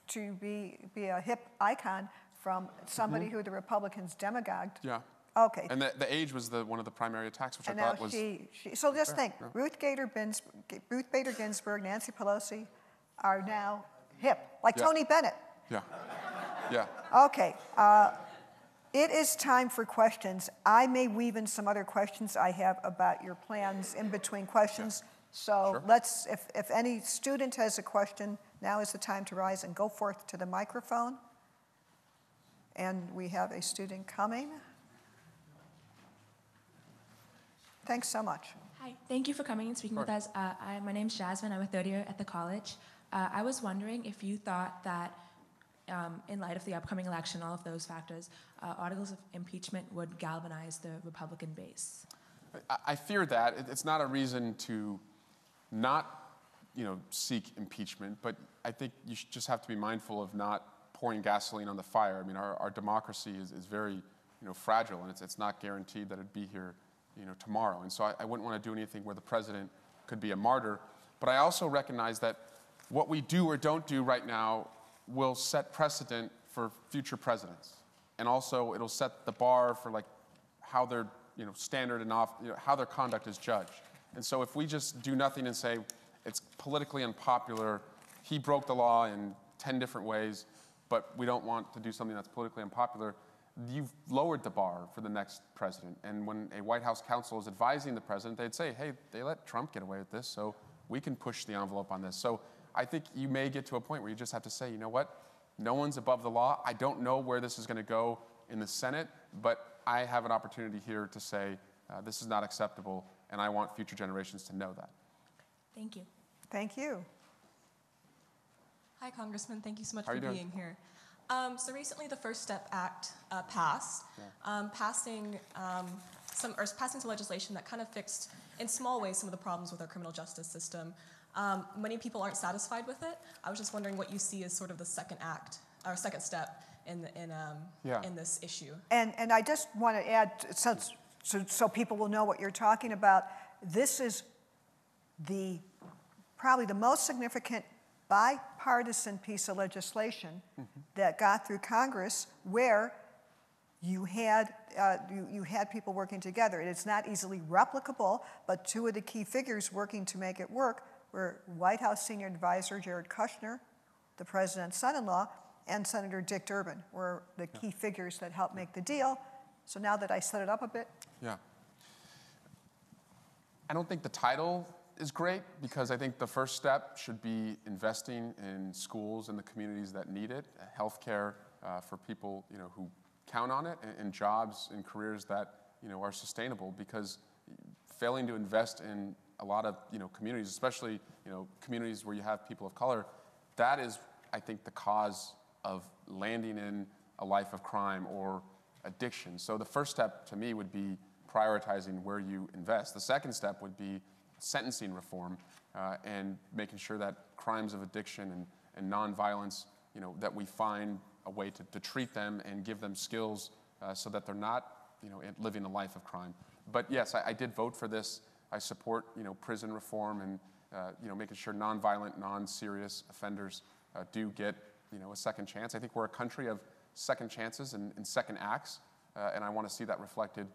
to be a hip icon from somebody who the Republicans demagogued. Yeah. Okay. And the age was one of the primary attacks, which And I now thought was. so just think, Ruth Bader Ginsburg, Nancy Pelosi are now hip, like Tony Bennett. Yeah. Yeah. Okay. It is time for questions. I may weave in some other questions I have about your plans in between questions. So let's, if any student has a question, now is the time to rise and go forth to the microphone. And we have a student coming. Thanks so much. Hi, thank you for coming and speaking with us. My name's Jasmine. I'm a third year at the college. I was wondering if you thought that in light of the upcoming election, all of those factors, articles of impeachment would galvanize the Republican base. I fear that. It's not a reason to not, you know, seek impeachment, but I think you should just have to be mindful of not pouring gasoline on the fire. I mean, our democracy is very, you know, fragile, and it's not guaranteed that it'd be here, you know, tomorrow. And so I wouldn't want to do anything where the president could be a martyr. But I also recognize that what we do or don't do right now will set precedent for future presidents. And also it'll set the bar for like how their, you know, standard and how their conduct is judged. And so if we just do nothing and say it's politically unpopular, he broke the law in 10 different ways, but we don't want to do something that's politically unpopular, you've lowered the bar for the next president. And when a White House counsel is advising the president, they'd say, hey, they let Trump get away with this, so we can push the envelope on this. So I think you may get to a point where you just have to say, you know what, no one's above the law. I don't know where this is going to go in the Senate, but I have an opportunity here to say this is not acceptable, and I want future generations to know that. Thank you. Thank you. Hi, Congressman. Thank you so much How for are you doing? being here. So recently, the First Step Act passed, passing some legislation that kind of fixed, in small ways, some of the problems with our criminal justice system. Many people aren't satisfied with it. I was just wondering what you see as sort of the second act, or second step in this issue. And I just want to add, so people will know what you're talking about, this is probably the most significant bipartisan piece of legislation that got through Congress, where you had people working together. It is not easily replicable, but two of the key figures working to make it work were White House Senior Advisor Jared Kushner, the president's son-in-law, and Senator Dick Durbin were the key figures that helped make the deal. So now that I set it up a bit. Yeah. I don't think the title is great, because I think the first step should be investing in schools and the communities that need it, healthcare for people, you know, who count on it, and jobs and careers that, you know, are sustainable. Because failing to invest in a lot of, you know, communities, especially, you know, communities where you have people of color, that is, I think, the cause of landing in a life of crime or addiction. So the first step to me would be prioritizing where you invest. The second step would be sentencing reform and making sure that crimes of addiction and nonviolence, that we find a way to treat them and give them skills so that they're not, living a life of crime. But yes, I did vote for this. I support, prison reform and, making sure nonviolent, non-serious offenders do get, a second chance. I think we're a country of second chances and second acts, and I want to see that reflected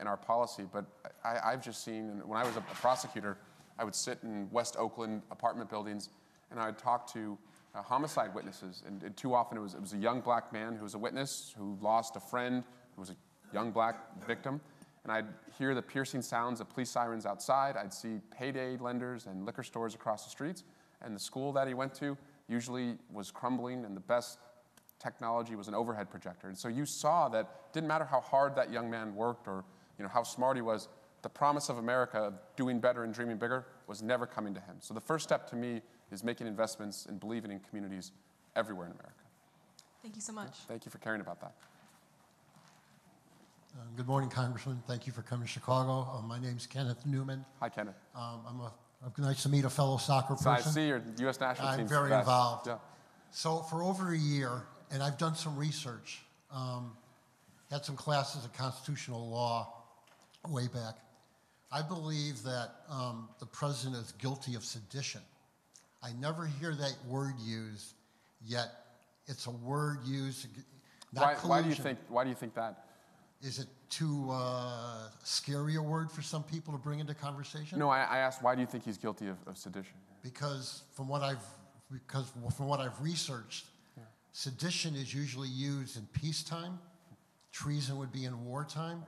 in our policy. But I've just seen, and when I was a prosecutor, I would sit in West Oakland apartment buildings, and I would talk to homicide witnesses. And too often it was a young black man who was a witness who lost a friend who was a young black victim. And I'd hear the piercing sounds of police sirens outside. I'd see payday lenders and liquor stores across the streets. And the school that he went to usually was crumbling, and the best technology was an overhead projector. And so you saw that it didn't matter how hard that young man worked or how smart he was, the promise of America of doing better and dreaming bigger was never coming to him. So the first step to me is making investments and believing in communities everywhere in America. Thank you so much. Thank you for caring about that. Good morning, Congressman. Thank you for coming to Chicago. My name's Kenneth Newman. Hi, Kenneth. Nice to meet a fellow soccer person. I see your U.S. national team's I'm very best. involved. Yeah. So for over a year, and I've done some research, had some classes of constitutional law way back. I believe that the president is guilty of sedition. I never hear that word used, yet it's a word used. Why do you think that? Is it too scary a word for some people to bring into conversation? No, I asked, why do you think he's guilty of sedition? Because from what I've researched, sedition is usually used in peacetime. Treason would be in wartime.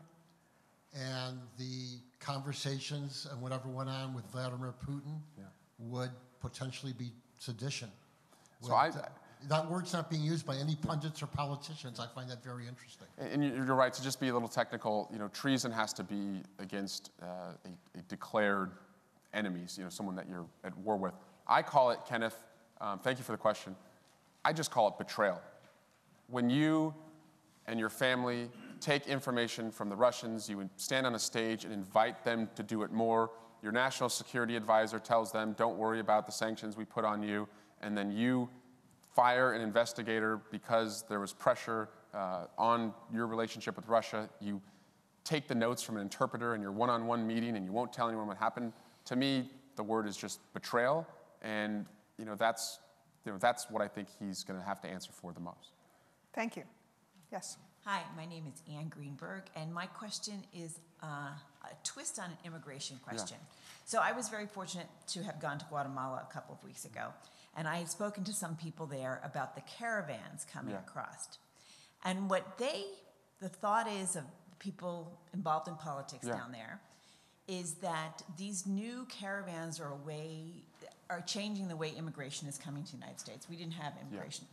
And the conversations and whatever went on with Vladimir Putin would potentially be sedition. So that word's not being used by any pundits or politicians. I find that very interesting. And you're right, to just be a little technical, treason has to be against a declared enemies, someone that you're at war with. I call it, Kenneth, thank you for the question, I just call it betrayal. When you and your family take information from the Russians, you stand on a stage and invite them to do it more, your national security advisor tells them, don't worry about the sanctions we put on you, and then you fire an investigator because there was pressure on your relationship with Russia. You take the notes from an interpreter in your one-on-one meeting and you won't tell anyone what happened. To me, the word is just betrayal, and that's what I think he's going to have to answer for the most. Thank you. Yes. Hi, my name is Ann Greenberg, and my question is a twist on an immigration question. Yeah. So I was very fortunate to have gone to Guatemala a couple of weeks ago, and I had spoken to some people there about the caravans coming across. And the thought is of people involved in politics down there, is that these new caravans are changing the way immigration is coming to the United States. We didn't have immigration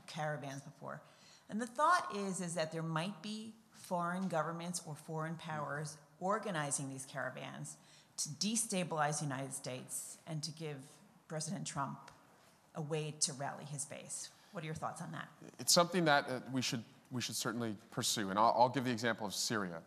caravans before. And the thought is that there might be foreign governments or foreign powers organizing these caravans to destabilize the United States and to give President Trump a way to rally his base. What are your thoughts on that? It's something that we should certainly pursue, and I'll give the example of Syria.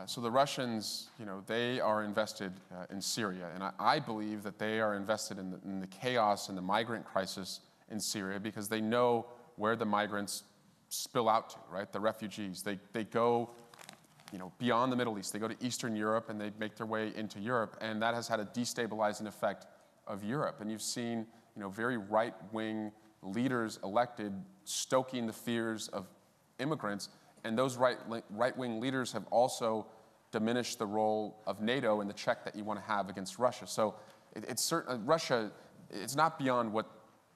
So the Russians, they are invested in Syria, and I believe that they are invested in the chaos and the migrant crisis in Syria because they know where the migrants spill out to, right? The refugees. They go, beyond the Middle East. They go to Eastern Europe and they make their way into Europe, and that has had a destabilizing effect of Europe. And you've seen, very right-wing leaders elected stoking the fears of immigrants, and those right-wing leaders have also diminished the role of NATO and the check that you want to have against Russia. So it's certain Russia. It's not beyond what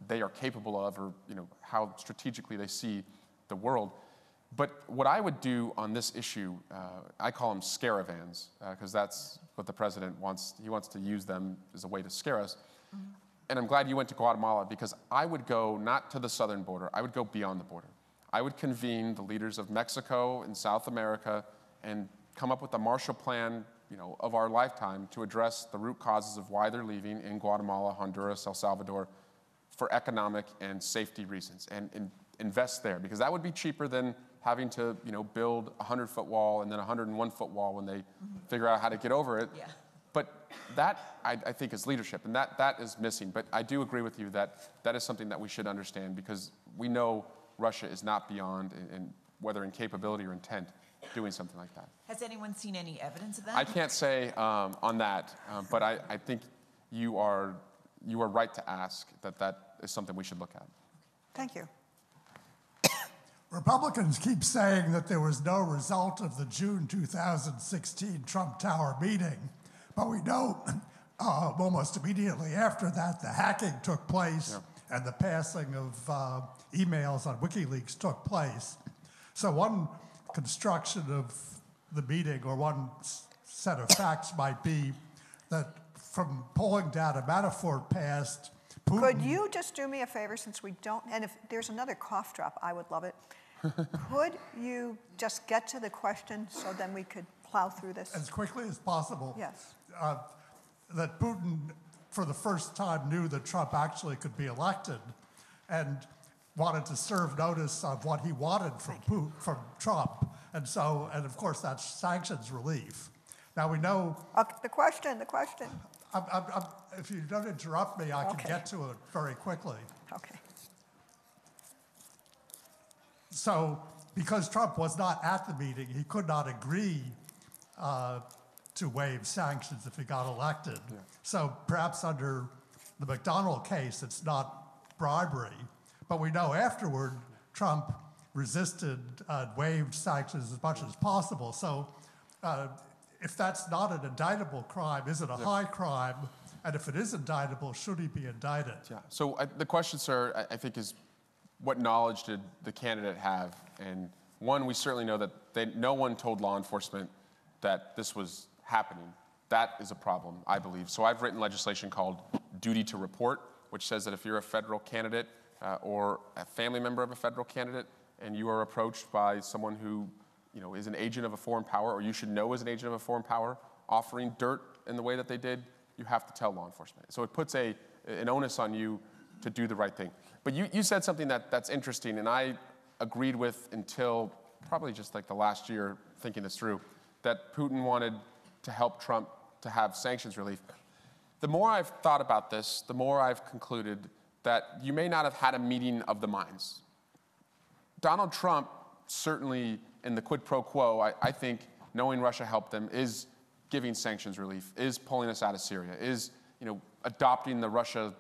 they are capable of, or how strategically they see the world. But what I would do on this issue, I call them scaravans, because that's what the president wants. He wants to use them as a way to scare us. Mm-hmm. And I'm glad you went to Guatemala, because I would go not to the southern border, I would go beyond the border. I would convene the leaders of Mexico and South America and come up with a Marshall Plan, of our lifetime to address the root causes of why they're leaving in Guatemala, Honduras, El Salvador, for economic and safety reasons, and invest there, because that would be cheaper than having to build a 100-foot wall and then a 101-foot wall when they figure out how to get over it. Yeah. But that, I think, is leadership, and that is missing. But I do agree with you that that is something that we should understand, because we know Russia is not beyond, whether in capability or intent, doing something like that. Has anyone seen any evidence of that? I can't say on that, but I think you are right to ask that is something we should look at. Thank you. Republicans keep saying that there was no result of the June 2016 Trump Tower meeting, but we know almost immediately after that the hacking took place and the passing of emails on WikiLeaks took place. So one construction of the meeting, or one set of facts, might be that from polling data Manafort passed, Putin... Could you just do me a favor, since we don't, and if there's another cough drop, I would love it. Could you just get to the question so then we could plow through this? As quickly as possible. Yes. That Putin, for the first time, knew that Trump actually could be elected and wanted to serve notice of what he wanted from Trump. And of course, that's sanctions relief. Now we know... The question. If you don't interrupt me, I can get to it very quickly. Okay. So, because Trump was not at the meeting, he could not agree to waive sanctions if he got elected. Yeah. So perhaps under the McDonald case, it's not bribery. But we know afterward, Trump resisted waived sanctions as much as possible. So if that's not an indictable crime, is it a high crime? And if it is indictable, should he be indicted? Yeah. So the question, sir, I think is, what knowledge did the candidate have? And one, we certainly know that no one told law enforcement that this was happening. That is a problem, I believe. So I've written legislation called Duty to Report, which says that if you're a federal candidate or a family member of a federal candidate and you are approached by someone who is an agent of a foreign power, or you should know is an agent of a foreign power, offering dirt in the way that they did, you have to tell law enforcement. So it puts an onus on you to do the right thing. But you said something that's interesting, and I agreed with until probably just like the last year, thinking this through, that Putin wanted to help Trump to have sanctions relief. The more I've thought about this, the more I've concluded that you may not have had a meeting of the minds. Donald Trump, certainly in the quid pro quo, I think knowing Russia helped them, is giving sanctions relief, is pulling us out of Syria, is adopting the Russia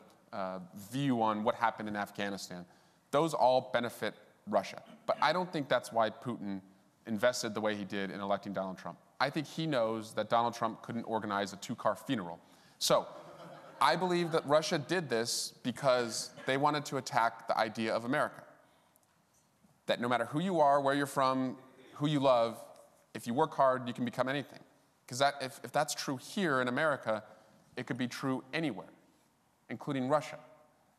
view on what happened in Afghanistan. Those all benefit Russia. But I don't think that's why Putin invested the way he did in electing Donald Trump. I think he knows that Donald Trump couldn't organize a 2-car funeral. So I believe that Russia did this because they wanted to attack the idea of America. That no matter who you are, where you're from, who you love, if you work hard, you can become anything. Because if that's true here in America, it could be true anywhere, including Russia.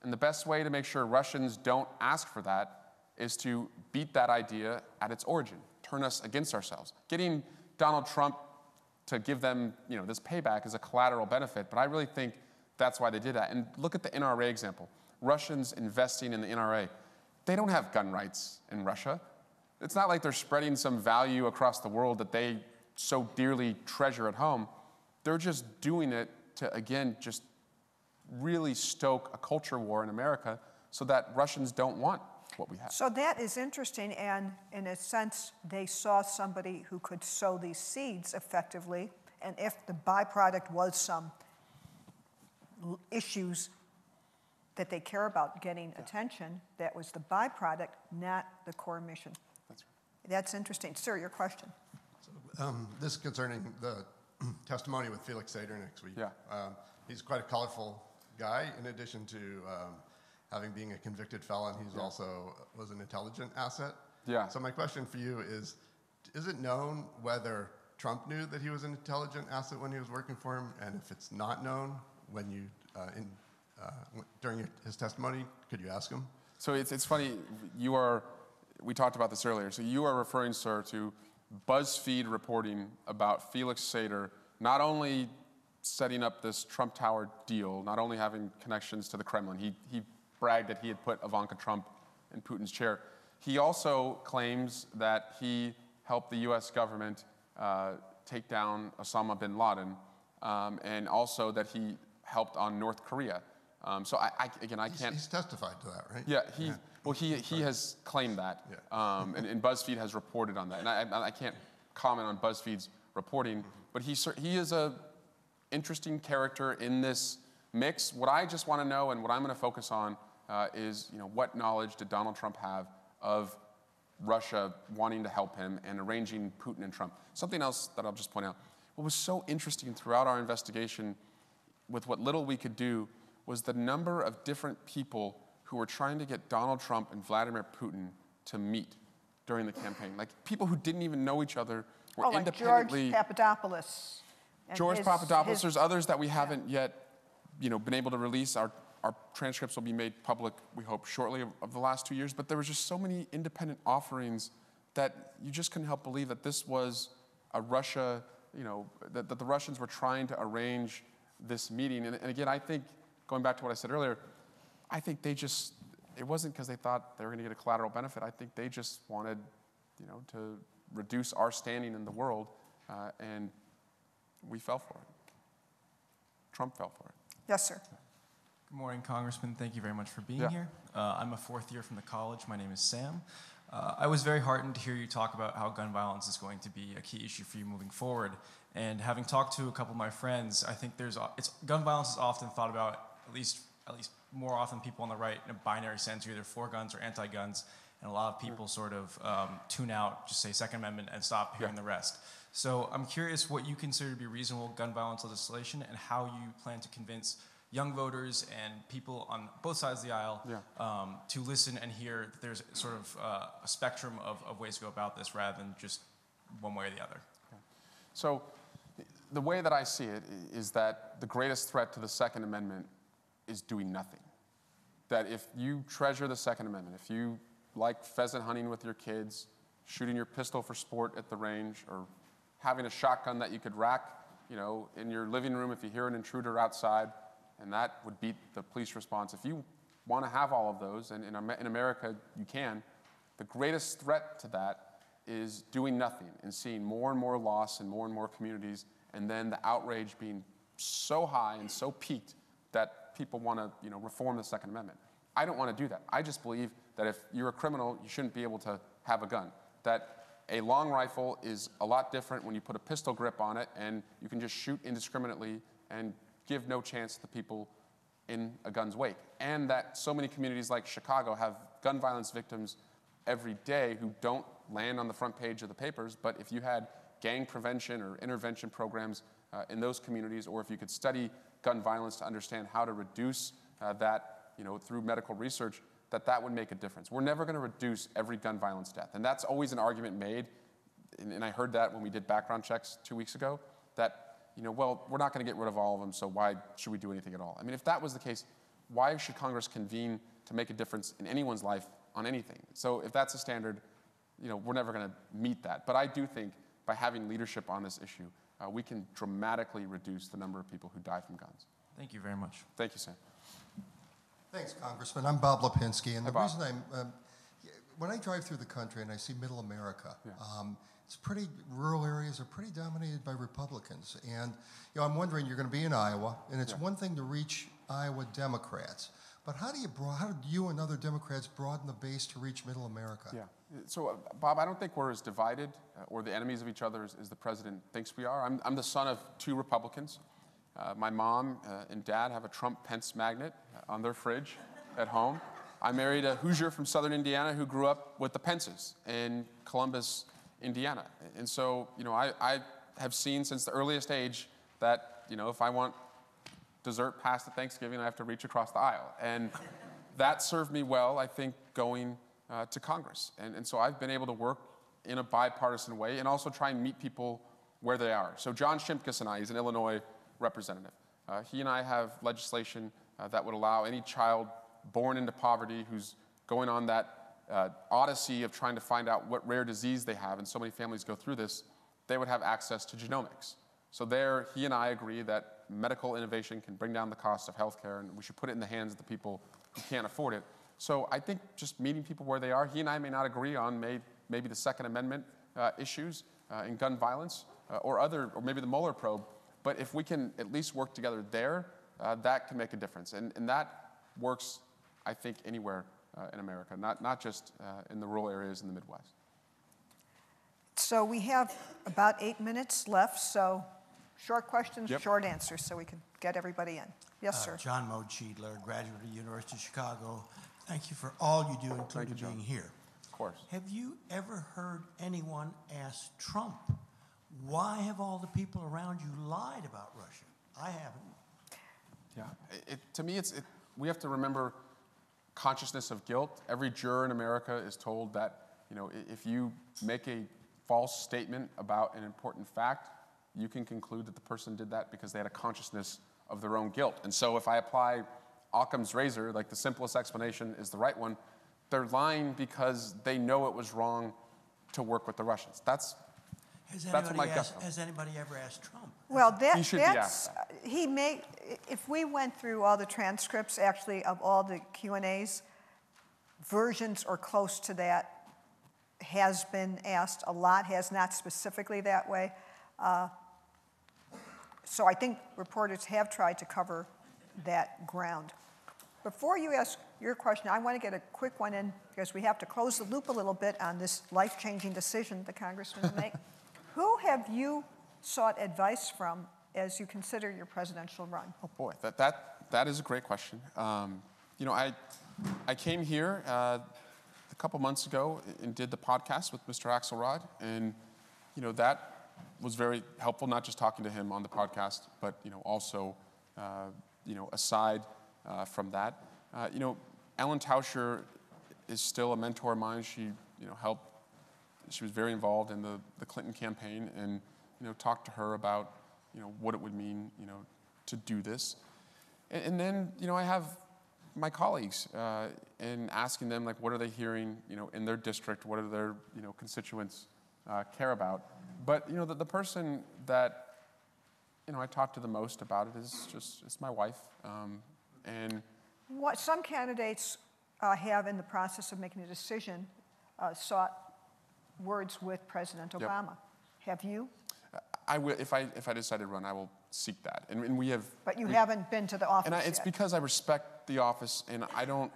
And the best way to make sure Russians don't ask for that is to beat that idea at its origin, turn us against ourselves. Getting Donald Trump to give them this payback is a collateral benefit, but I really think that's why they did that. And look at the NRA example. Russians investing in the NRA. They don't have gun rights in Russia. It's not like they're spreading some value across the world that they so dearly treasure at home. They're just doing it to, again, just really stoke a culture war in America so that Russians don't want what we have. So that is interesting, and in a sense, they saw somebody who could sow these seeds effectively, and if the byproduct was some issues that they care about getting attention, that was the byproduct, not the core mission. That's right. That's interesting. Sir, your question. So, this is concerning the testimony with Felix Sater next week. Yeah. He's quite a colorful guy. In addition to being a convicted felon, he's also was an intelligent asset. Yeah. So my question for you is it known whether Trump knew that he was an intelligent asset when he was working for him? And if it's not known, when you, during his testimony, could you ask him? So it's funny, we talked about this earlier, so you are referring, sir, to BuzzFeed reporting about Felix Sater not only setting up this Trump Tower deal, not only having connections to the Kremlin. He bragged that he had put Ivanka Trump in Putin's chair. He also claims that he helped the U.S. government take down Osama bin Laden, and also that he helped on North Korea. So I can't. He's testified to that, right? Yeah, he has claimed that, and BuzzFeed has reported on that. And I can't comment on BuzzFeed's reporting, but he is a interesting character in this mix. What I just want to know, and what I'm going to focus on, is what knowledge did Donald Trump have of Russia wanting to help him and arranging Putin and Trump. Something else that I'll just point out. What was so interesting throughout our investigation, with what little we could do, was the number of different people who were trying to get Donald Trump and Vladimir Putin to meet during the campaign. Like people who didn't even know each other were independently. Like George Papadopoulos. George Papadopoulos. There's others that we haven't yet, been able to release. Our transcripts will be made public, we hope, shortly of the last 2 years. But there was just so many independent offerings that you just couldn't help believe that this was a Russia, that the Russians were trying to arrange this meeting. And again, I think, going back to what I said earlier, I think it wasn't because they thought they were going to get a collateral benefit. I think they just wanted, to reduce our standing in the world, and we fell for it. Trump fell for it. Yes, sir. Good morning, Congressman. Thank you very much for being here. I'm a fourth year from the college. My name is Sam. I was very heartened to hear you talk about how gun violence is going to be a key issue for you moving forward. And having talked to a couple of my friends, I think gun violence is often thought about, at least more often people on the right, in a binary sense, you're either for guns or anti-guns. And a lot of people sort of tune out, just say Second Amendment, and stop hearing the rest. So I'm curious what you consider to be reasonable gun violence legislation and how you plan to convince young voters and people on both sides of the aisle to listen and hear that there's sort of a spectrum of ways to go about this rather than just one way or the other. Okay. So the way that I see it is that the greatest threat to the Second Amendment is doing nothing. That if you treasure the Second Amendment, if you like pheasant hunting with your kids, shooting your pistol for sport at the range, or having a shotgun that you could rack, in your living room if you hear an intruder outside, and that would beat the police response. If you want to have all of those, and in America you can, the greatest threat to that is doing nothing and seeing more and more loss in more and more communities, and then the outrage being so high and so peaked that people want to reform the Second Amendment. I don't want to do that. I just believe that if you're a criminal, you shouldn't be able to have a gun. That a long rifle is a lot different when you put a pistol grip on it and you can just shoot indiscriminately and give no chance to the people in a gun's wake. And that so many communities like Chicago have gun violence victims every day who don't land on the front page of the papers, but if you had gang prevention or intervention programs in those communities, or if you could study gun violence to understand how to reduce that through medical research, that would make a difference. We're never going to reduce every gun violence death. And that's always an argument made, and I heard that when we did background checks 2 weeks ago, that well, we're not going to get rid of all of them, so why should we do anything at all? I mean, if that was the case, why should Congress convene to make a difference in anyone's life on anything? So if that's a standard, we're never going to meet that. But I do think by having leadership on this issue, we can dramatically reduce the number of people who die from guns. Thank you very much. Thank you, Sam. Thanks, Congressman. I'm Bob Lipinski, and the Bob. reason when I drive through the country and I see Middle America, rural areas are pretty dominated by Republicans. And I'm wondering, you're going to be in Iowa, and it's one thing to reach Iowa Democrats, but how do you and other Democrats broaden the base to reach Middle America? Yeah. So, Bob, I don't think we're as divided or the enemies of each other as the president thinks we are. I'm the son of 2 Republicans. My mom and dad have a Trump-Pence magnet on their fridge at home. I married a Hoosier from southern Indiana who grew up with the Pences in Columbus, Indiana. And so, I have seen since the earliest age that, if I want dessert past at Thanksgiving, I have to reach across the aisle. And that served me well, I think, going to Congress. And so I've been able to work in a bipartisan way and also try and meet people where they are. So John Shimkus and I, he's an Illinois representative. He and I have legislation that would allow any child born into poverty who's going on that odyssey of trying to find out what rare disease they have, and so many families go through this, they would have access to genomics. So there, he and I agree that medical innovation can bring down the cost of healthcare, and we should put it in the hands of the people who can't afford it. So I think just meeting people where they are, he and I may not agree on maybe the Second Amendment issues in gun violence or maybe the Mueller probe, but if we can at least work together there, that can make a difference. And that works, I think, anywhere in America, not just in the rural areas in the Midwest. So we have about 8 minutes left, so short questions, short answers, so we can get everybody in. Yes, sir. John Moe-Cheadler, graduate of the University of Chicago. Thank you for all you do, including being here. Of course. Have you ever heard anyone ask Trump, why have all the people around you lied about Russia? I haven't. Yeah, to me, we have to remember consciousness of guilt. Every juror in America is told that, if you make a false statement about an important fact, you can conclude that the person did that because they had a consciousness of their own guilt. And so if I apply Occam's razor, like the simplest explanation is the right one, they're lying because they know it was wrong to work with the Russians. That's what my gut tells. Has anybody ever asked Trump? Well, he should be asked that. If we went through all the transcripts, actually, of all the Q&As, versions or close to that has been asked. A lot has not specifically that way. So I think reporters have tried to cover that ground. Before you ask your question, I want to get a quick one in because we have to close the loop a little bit on this life-changing decision the congressman will make. Who have you sought advice from as you consider your presidential run? Oh boy, that is a great question. I came here a couple months ago and did the podcast with Mr. Axelrod, and that was very helpful. Not just talking to him on the podcast, but also aside from that, Ellen Tauscher is still a mentor of mine. She helped. She was very involved in the Clinton campaign, and talked to her about what it would mean to do this. And then I have my colleagues and asking them what are they hearing in their district, what do their constituents care about. But the person that I talk to the most about it is it's my wife. And what some candidates have in the process of making a decision sought words with President Obama. Yep. Have you? I will. If I decide to run, I will seek that. And we have. But you haven't been to the office yet. It's because I respect the office, and I don't.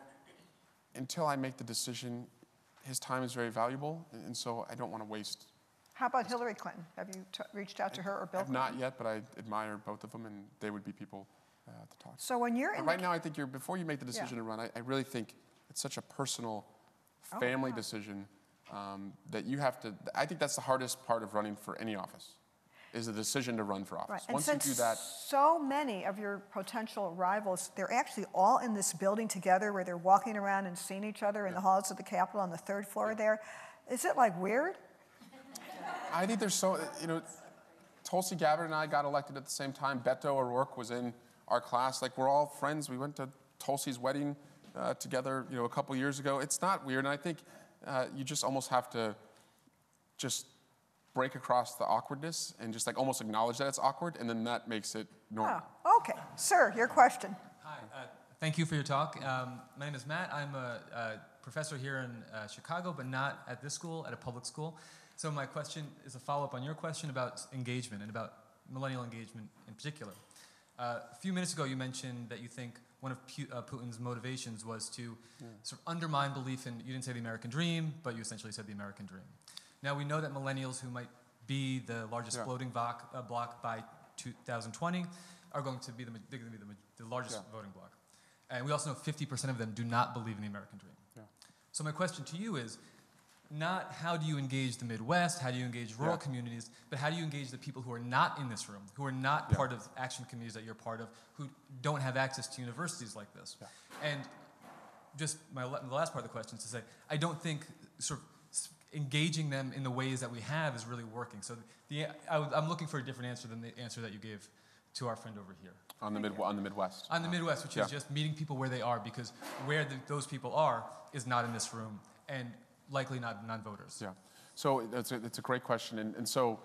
Until I make the decision, his time is very valuable, and so I don't want to waste. How about Hillary Clinton? Have you reached out to her or Bill Clinton? Not yet, but I admire both of them, and they would be people to talk to. So when you're right now, I think before you make the decision to run, I really think it's such a personal, family decision that you have to. I think that's the hardest part of running for any office, is the decision to run for office. Right. Once and you do that, so many of your potential rivals, they're actually all in this building together, where they're walking around and seeing each other in the halls of the Capitol on the 3rd floor there. Is it weird? I think there's Tulsi Gabbard and I got elected at the same time. Beto O'Rourke was in our class. We're all friends. We went to Tulsi's wedding together, a couple years ago. It's not weird, and I think you just almost have to just break across the awkwardness and just almost acknowledge that it's awkward, and then that makes it normal. Oh, okay. Sir, your question. Hi, thank you for your talk. My name is Matt. I'm a professor here in Chicago, but not at this school, at a public school. So my question is a follow-up on your question about engagement and about millennial engagement in particular. A few minutes ago, you mentioned that you think one of Putin's motivations was to sort of undermine belief in, you didn't say the American dream, but you essentially said the American dream. Now, we know that millennials, who might be the largest voting bloc by 2020, are going to be the largest voting bloc. And we also know 50% of them do not believe in the American dream. Yeah. So my question to you is, not how do you engage the Midwest, how do you engage rural communities, but how do you engage the people who are not in this room, who are not part of action communities that you're part of, who don't have access to universities like this? Yeah. And just the last part of the question is to say, I don't think sort of engaging them in the ways that we have is really working. So I'm looking for a different answer than the answer that you gave to our friend over here. On the Midwest. On the Midwest, which is just meeting people where they are, because where those people are is not in this room, and likely not non-voters. Yeah. So it's a great question. And so,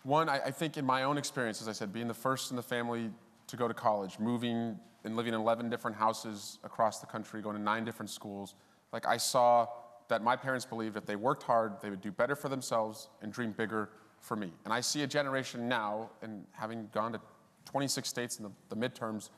one, I think in my own experience, as I said, being the first in the family to go to college, moving and living in 11 different houses across the country, going to 9 different schools. Like, I saw that my parents believed if they worked hard, they would do better for themselves and dream bigger for me. And I see a generation now, and having gone to 26 states in the midterms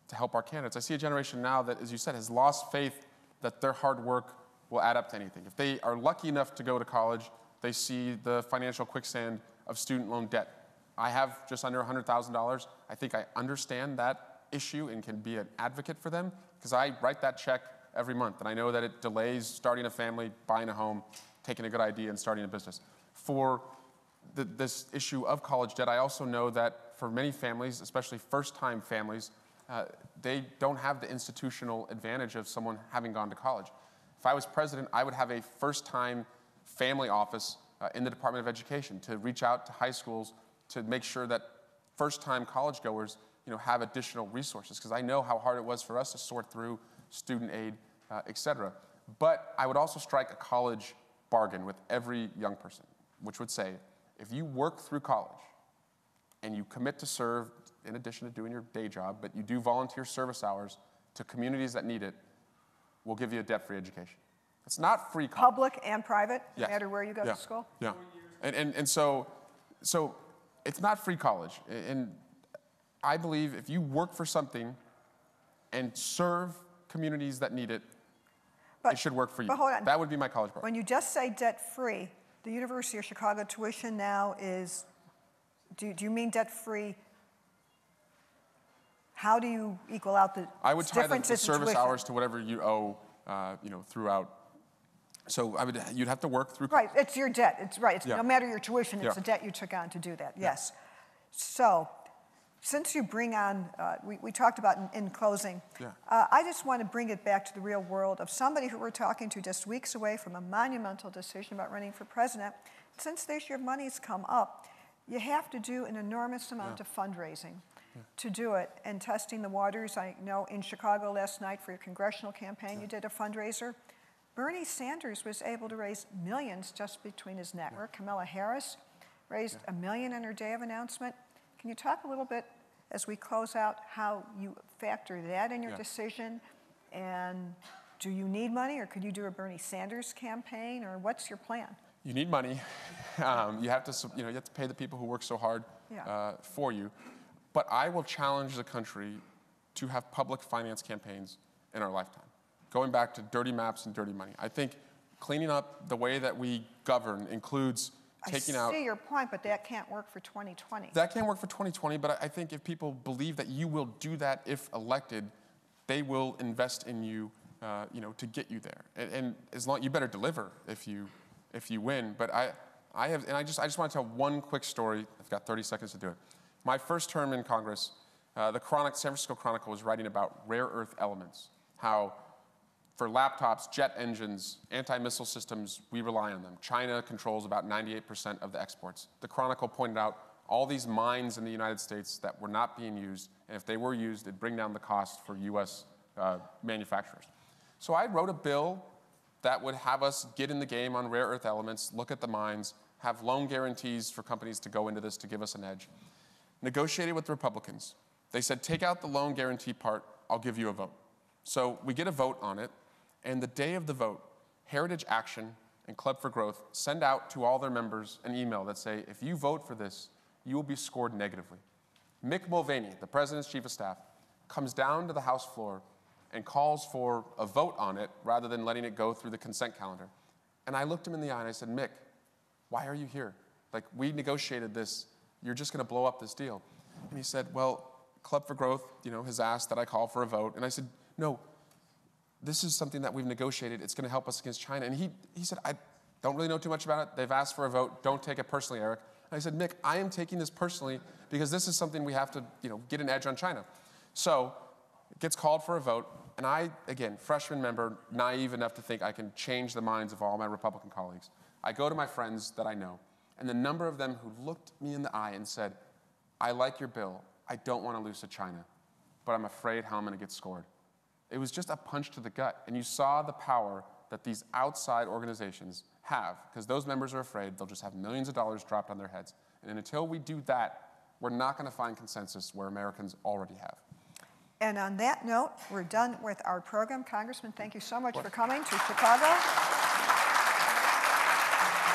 to help our candidates, I see a generation now that, as you said, has lost faith that their hard work will add up to anything. If they are lucky enough to go to college, they see the financial quicksand of student loan debt. I have just under $100,000. I think I understand that issue and can be an advocate for them because I write that check every month, and I know that it delays starting a family, buying a home, taking a good idea, and starting a business. For this issue of college debt, I also know that for many families, especially first-time families, they don't have the institutional advantage of someone having gone to college. If I was president, I would have a first-time family office in the Department of Education to reach out to high schools to make sure that first-time college goers have additional resources, because I know how hard it was for us to sort through student aid, et cetera. But I would also strike a college bargain with every young person, which would say, if you work through college and you commit to serve in addition to doing your day job, but you do volunteer service hours to communities that need it, we'll give you a debt-free education. It's not free college. Public and private, no Yes. matter where you go to school? Yeah. And so it's not free college. And I believe if you work for something and serve communities that need it, it should work for you. But hold on. That would be my college program. When you just say debt-free, the University of Chicago tuition now is, do you mean debt-free? How do you equal out the I would tie the differences in service tuition? hours to whatever you owe, throughout. So you'd have to work through. Right, it's your debt. It's right. It's, Yeah. No matter your tuition, it's Yeah. a debt you took on to do that. Yes. So, since you bring on, we talked about in closing, Yeah. I just want to bring it back to the real world of somebody who we're talking to just weeks away from a monumental decision about running for president. Since this year money's come up, you have to do an enormous amount of fundraising to do it and testing the waters. I know in Chicago last night for your congressional campaign, you did a fundraiser. Bernie Sanders was able to raise millions just between his network. Kamala Harris raised $1 million in her day of announcement. Can you talk a little bit as we close out how you factor that in your decision? And do you need money, or could you do a Bernie Sanders campaign, or what's your plan? You need money. You have to pay the people who work so hard for you. But I will challenge the country to have public finance campaigns in our lifetime. Going back to dirty maps and dirty money. I think cleaning up the way that we govern includes taking out. I see your point, but that can't work for 2020. That can't work for 2020, but I think if people believe that you will do that if elected, they will invest in you, to get you there. And as long, you better deliver if you win. But I just want to tell one quick story. I've got 30 seconds to do it. My first term in Congress, the San Francisco Chronicle was writing about rare earth elements, how for laptops, jet engines, anti-missile systems, we rely on them. China controls about 98% of the exports. The Chronicle pointed out all these mines in the United States that were not being used, and if they were used, it'd bring down the cost for US manufacturers. So I wrote a bill that would have us get in the game on rare earth elements, look at the mines, have loan guarantees for companies to go into this to give us an edge. Negotiated with the Republicans. They said, take out the loan guarantee part, I'll give you a vote. So we get a vote on it, and the day of the vote, Heritage Action and Club for Growth send out to all their members an email that say, if you vote for this, you will be scored negatively. Mick Mulvaney, the president's chief of staff, comes down to the House floor and calls for a vote on it rather than letting it go through the consent calendar. And I looked him in the eye and I said, Mick, why are you here? Like, we negotiated this. You're just going to blow up this deal. And he said, well, Club for Growth, has asked that I call for a vote. And I said, no, this is something that we've negotiated. It's going to help us against China. And he said, I don't really know too much about it. They've asked for a vote. Don't take it personally, Eric. And I said, Mick, I am taking this personally because this is something we have to, get an edge on China. So it gets called for a vote. And I, again, freshman member, naive enough to think I can change the minds of all my Republican colleagues. I go to my friends that I know, and the number of them who looked me in the eye and said, I like your bill. I don't want to lose to China, but I'm afraid how I'm going to get scored. It was just a punch to the gut. And you saw the power that these outside organizations have, because those members are afraid they'll just have millions of dollars dropped on their heads. And until we do that, we're not going to find consensus where Americans already have. And on that note, we're done with our program. Congressman, thank you so much for coming to Chicago.